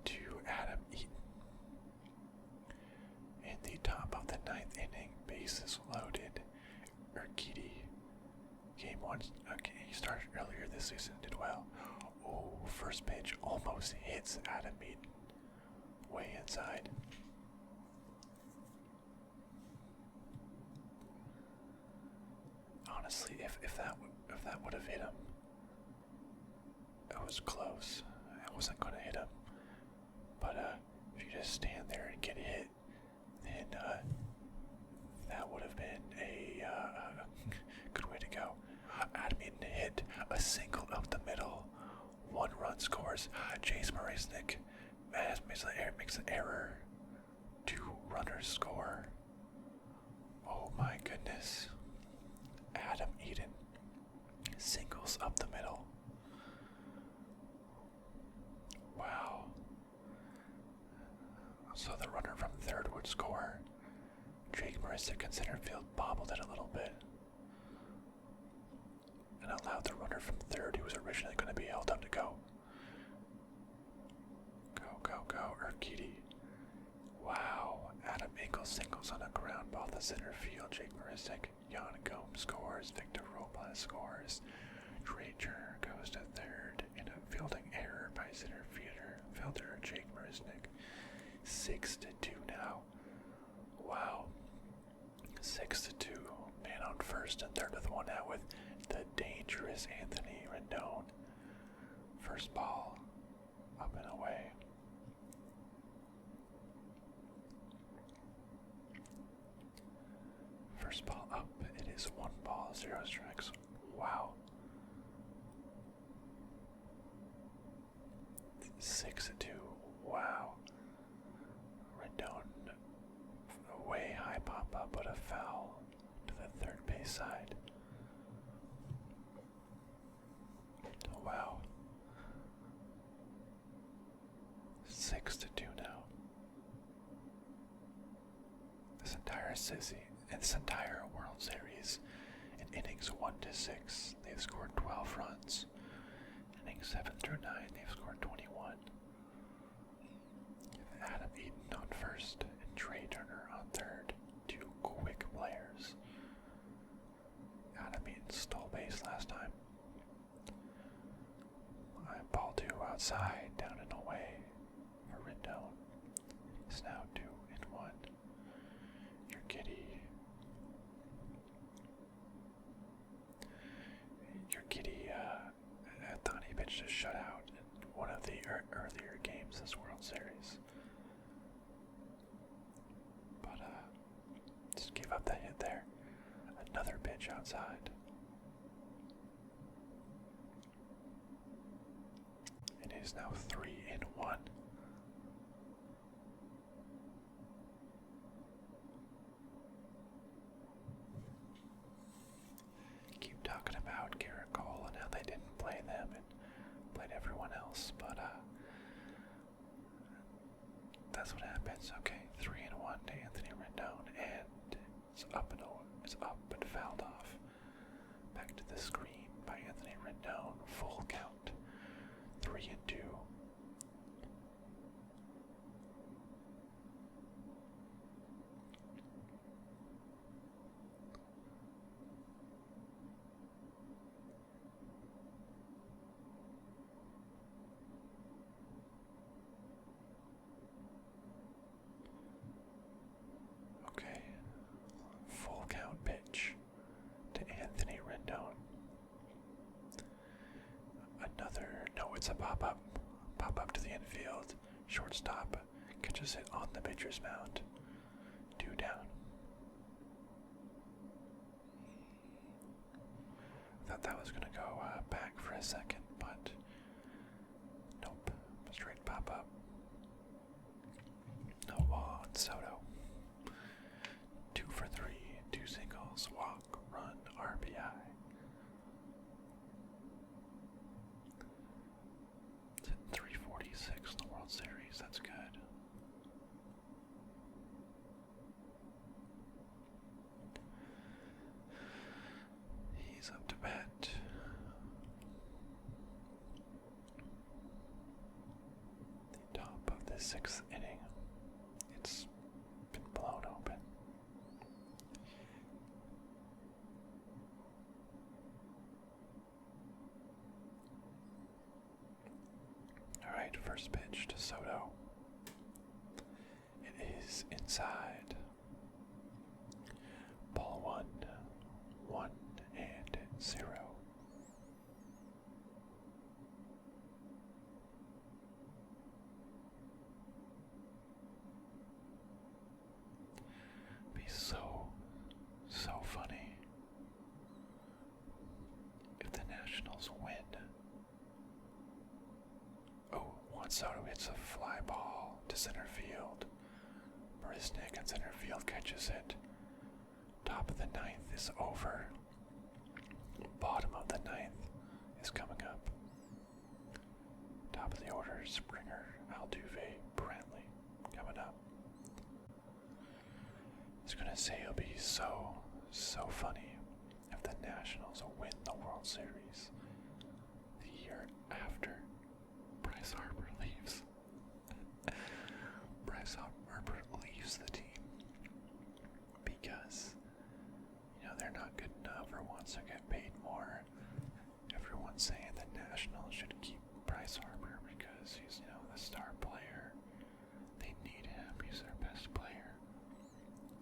to Adam Eaton. In the top of the 9th inning, bases loaded. Urquidy, game 1. Okay, he started earlier this season, did well. Oh, first pitch almost hits Adam Eaton. Way inside. Honestly, if that would have hit him, it was close. I wasn't gonna hit him. But if you just stand there and get hit, then that would have been a good way to go. Adam Eaton hit a single up the middle. 1 run scores. Chase Marisnik makes an error. 2 runners score. Oh my goodness. Adam Eden singles up the middle. Wow. So the runner from third would score. Jake Maristic in center field bobbled it a little bit and allowed the runner from third, who was originally going to be held up, to go. Go, Urquidy. Wow. Adam Engel singles on a ground ball to center field. Jake Maristic. Jan Gomes scores. Victor Robles scores. Trey Turner goes to third in a fielding error by center fielder Jake Maristic. 6-2 now. Wow. 6-2. Man on first and third with one out with the dangerous Anthony Rendon. First ball. Up and away. First ball up. It is 1 ball, 0 strikes. Wow. 6-2. Wow. Rendon, a way high pop up, but a foul to the third base side. Oh, wow. 6-2 now. This entire World Series, in innings 1-6, they've scored 12 runs. Innings 7 through 9, they've scored 21. Adam Eaton on first and Trey Turner on third. 2 quick players. Adam Eaton stole base last time. Ball 2 outside, down and away for Rendon. It's now 2-1. Your kitty. I thought he pitched a shutout in one of the earlier games this World Series. But, just gave up that hit there. Another pitch outside. It is now 3-1. Keep talking about Garrett Cole and how they didn't play them and played everyone else, but that's what happens. Okay, 3-1 to Anthony Rendon, and it's up but fouled off. Back to the screen by Anthony Rendon. Full count. 3-2. Okay. Full count pitch to Anthony Rendon. It's a pop-up. Pop-up to the infield. Shortstop catches it on the pitcher's mound. 2 down. Thought that was going to go back for a second, but nope. Straight pop-up. No ball on Soto. 2 for 3. 2 singles. Walk, run, RBI. 346 in the World Series, that's good. He's up to bat. The top of the 6th inning. It's been blown open. Alright, first pitch to Soto. It is inside. Ball 1, 1 and 0. Be so funny if the Nationals win. Oh, Juan Soto hits a fly ball to center field. Marisnik at center field catches it. Top of the ninth is over. Bottom of the ninth is coming up. Top of the order, Springer, Altuve, Brantley coming up. I was gonna say it'll be so funny if the Nationals win the World Series the year after Bryce Harper leaves. Bryce Harper leaves the team because, they're not good enough or wants to get paid more. Everyone's saying the Nationals should keep Bryce Harper because he's, the star player. They need him. He's their best player.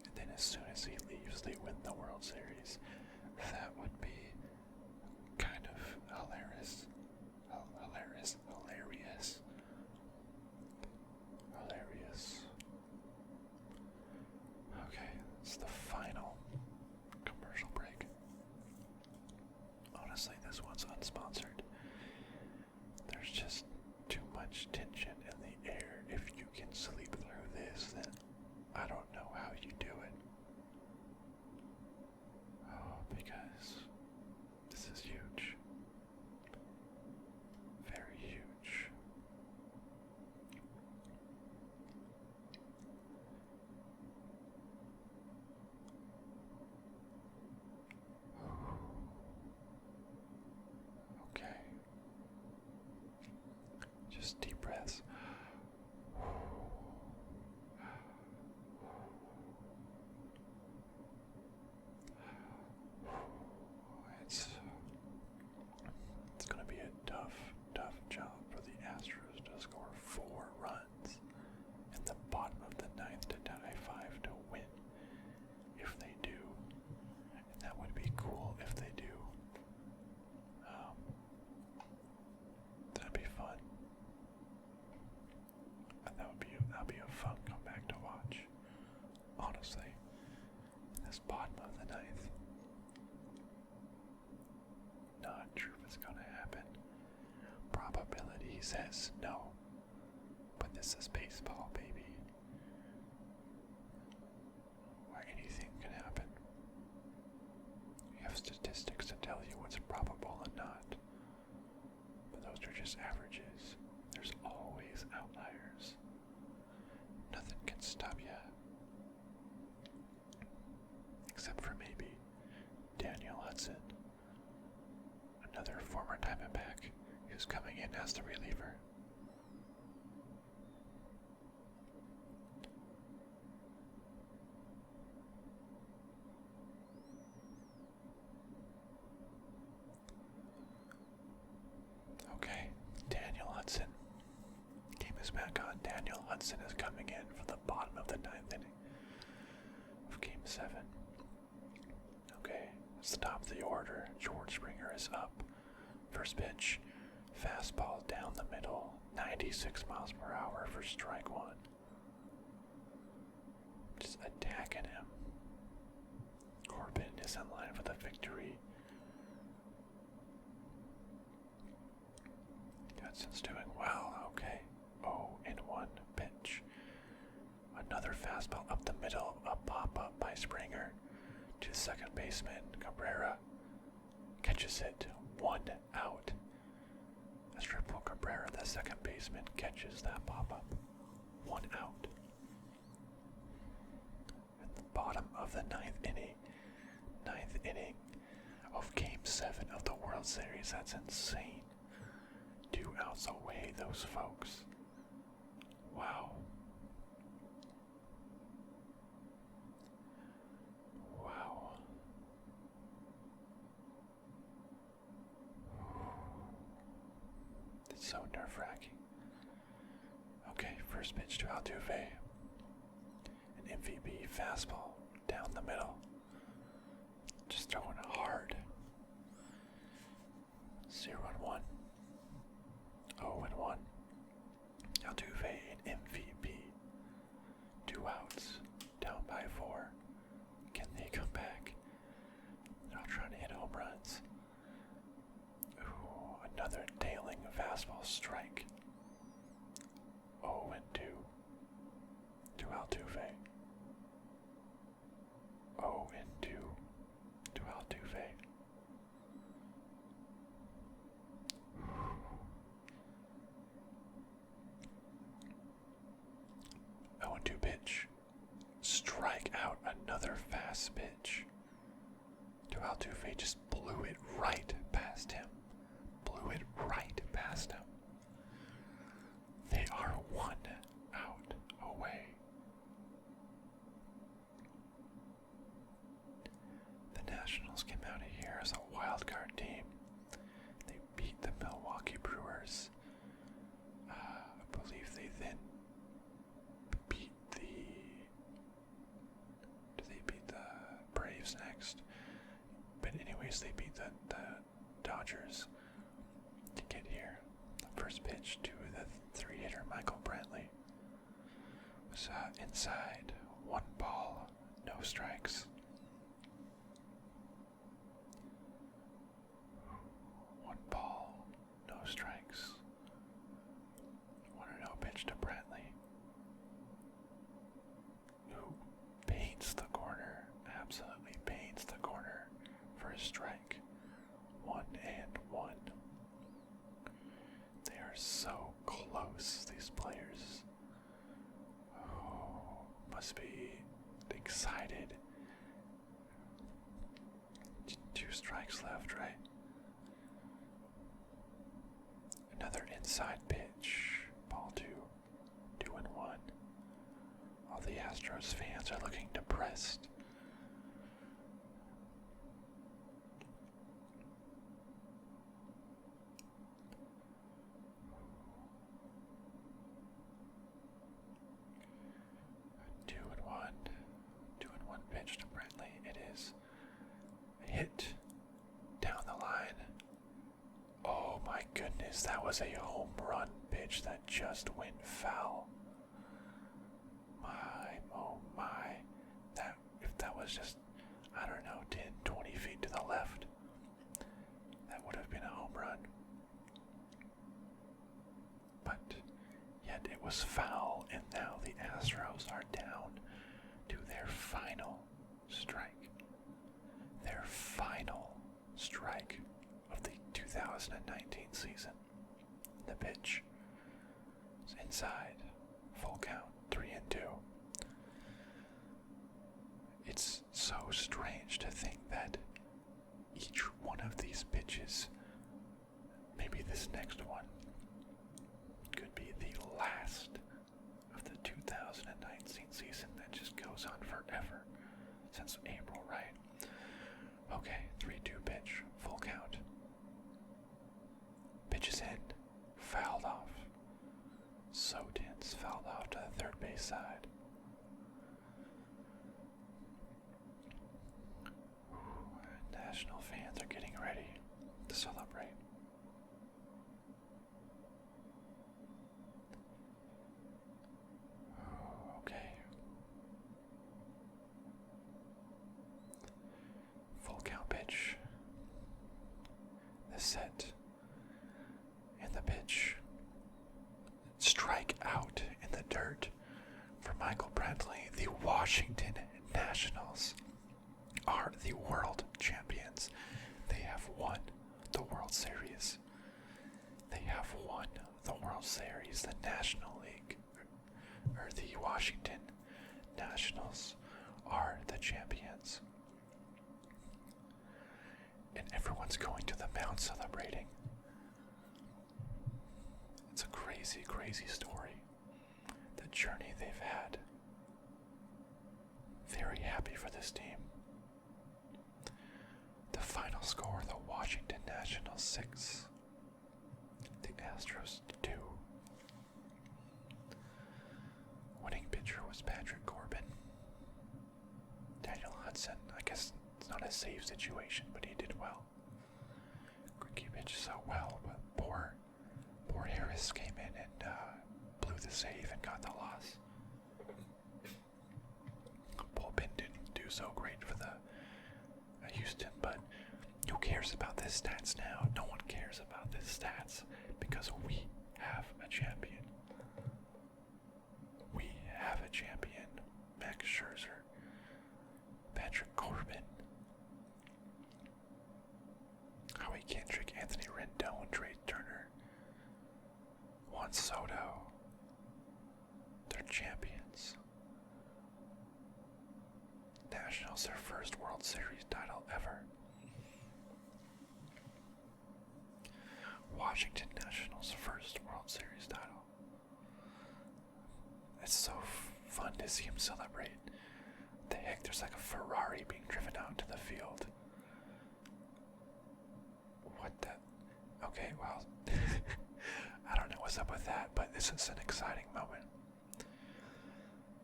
And then as soon as he leaves, they win the World Series. That would be kind of hilarious. Hilarious. Okay, it's the final commercial break. Honestly, this one's unsponsored. There's just too much tension in the air. If you can sleep through this, then I don't know how you do it. Oh, because this is huge. Very huge. Okay. Just deep breaths. It's going to be a tough job for the Astros to score 4 runs in the bottom of the ninth to tie 5 to win. If they do, and that would be cool if they do. That'd be fun. And that'd be a fun comeback to watch. Honestly, in this bottom of the ninth. Not sure if it's gonna happen. Probability says no. But this is baseball, baby. Where anything can happen. You have statistics to tell you what's probable and not. But those are just averages. There's always outliers. Nothing can stop you. Except for maybe Daniel Hudson. Another former Diamondback who's coming in as the reliever. Okay, Daniel Hudson. Game is back on. Daniel Hudson is coming in for the bottom of the ninth inning of Game 7. Okay, it's the top of the order. George Springer is up. First pitch, fastball down the middle, 96 miles per hour for strike 1. Just attacking him. Corbin is in line for the victory. Hudson's doing well, okay. 0-1 pitch. Another fastball up the middle, a pop-up by Springer to second baseman, Cabrera. Catches it, 1 out. As Triple Cabrera, the second baseman, catches that pop-up. 1 out. At the bottom of the ninth inning of Game 7 of the World Series. That's insane. 2 outs away, those folks. Wow. Wow. It's so nerve-wracking. Okay, first pitch to Altuve. An MVP fastball down the middle. Just throwing it hard. 0-1. 0-1. Altuve, an MVP. 2 outs. Down by 4. Can they come back? They're not trying to hit home runs. Ooh, another tailing fastball strike. 0-2. Altuve. Oh, into to Altuve. 0-2 pitch. Strike out, another fast pitch. To Altuve, just blew it right past him. Blew it right past him. They are 1 out away. The Nationals came out of here as a wild card team. They beat the Milwaukee Brewers. I believe they then beat did they beat the Braves next? But anyways, they beat the Dodgers to get here. The first pitch to the 3-hitter Michael Brantley was inside. 1 ball, no strikes. 1 ball, no strikes. 1-0 pitch to Brantley, who paints the corner, absolutely paints the corner for a strike. 1-1. They are so close, these players. Oh, must be excited. 2 strikes left, right? Another inside pitch. Ball 2. 2-1. All the Astros fans are looking depressed. Pitch to Brantley. It is hit down the line. Oh my goodness, that was a home run pitch that just went foul. My, oh my. If that was just, I don't know, 10, 20 feet to the left, that would have been a home run. But yet it was foul, and now the Astros are down to their final strike. Their final strike of the 2019 season. The pitch is inside. Full count. 3-2. It's so strange to think that each one of these pitches, maybe this next one, could be the last of the 2019 season that just goes on forever. Since April, right? Okay, 3-2 pitch, full count. Pitch is in, fouled off. So tense, fouled off to the third base side. National fans are getting ready to celebrate. Okay. Full count pitch. The set. And the pitch. Strike out in the dirt for Michael Brantley. The Washington Nationals are the world champions. They have won the World Series. They have won the World Series. The National League, or the Washington Nationals, are the champions. And everyone's going to the mound celebrating. It's a crazy, crazy story. The journey they've had. Very happy for this team. The final score, the Washington Nationals 6. The Astros 2. Winning pitcher was Patrick Corbin. Daniel Hudson, I guess it's not a save situation, but he did well. Greinke pitched so well, but poor Harris came in and blew the save and got the loss. Bullpen didn't do so great for the Houston, but who cares about this stats now? No one cares about this stats because we have a champion. We have a champion. Scherzer, Patrick Corbin, Howie Kendrick, Anthony Rendon, Trey Turner, Juan Soto. They're champions. Nationals, their first World Series title ever. Washington Nationals, first World Series title. It's so fun to see him celebrate. The heck, there's like a Ferrari being driven out to the field. What the? Okay, well, I don't know what's up with that, but this is an exciting moment.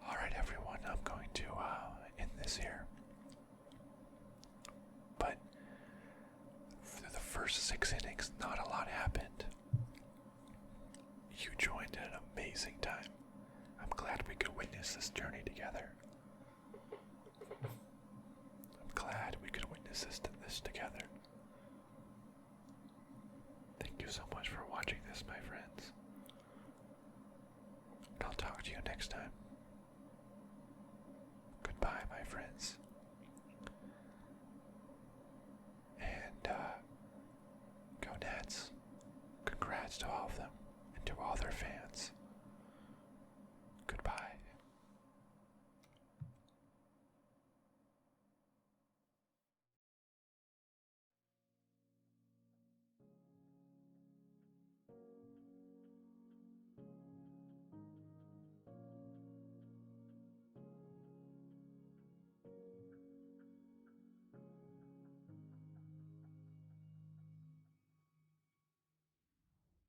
Alright everyone, I'm going to end this here. But for the first 6 innings, not a lot happened. You joined at an amazing time. I'm glad we could witness this journey together. I'm glad we could witness this together. Thank you so much for watching this, my friends. And I'll talk to you next time. Goodbye, my friends.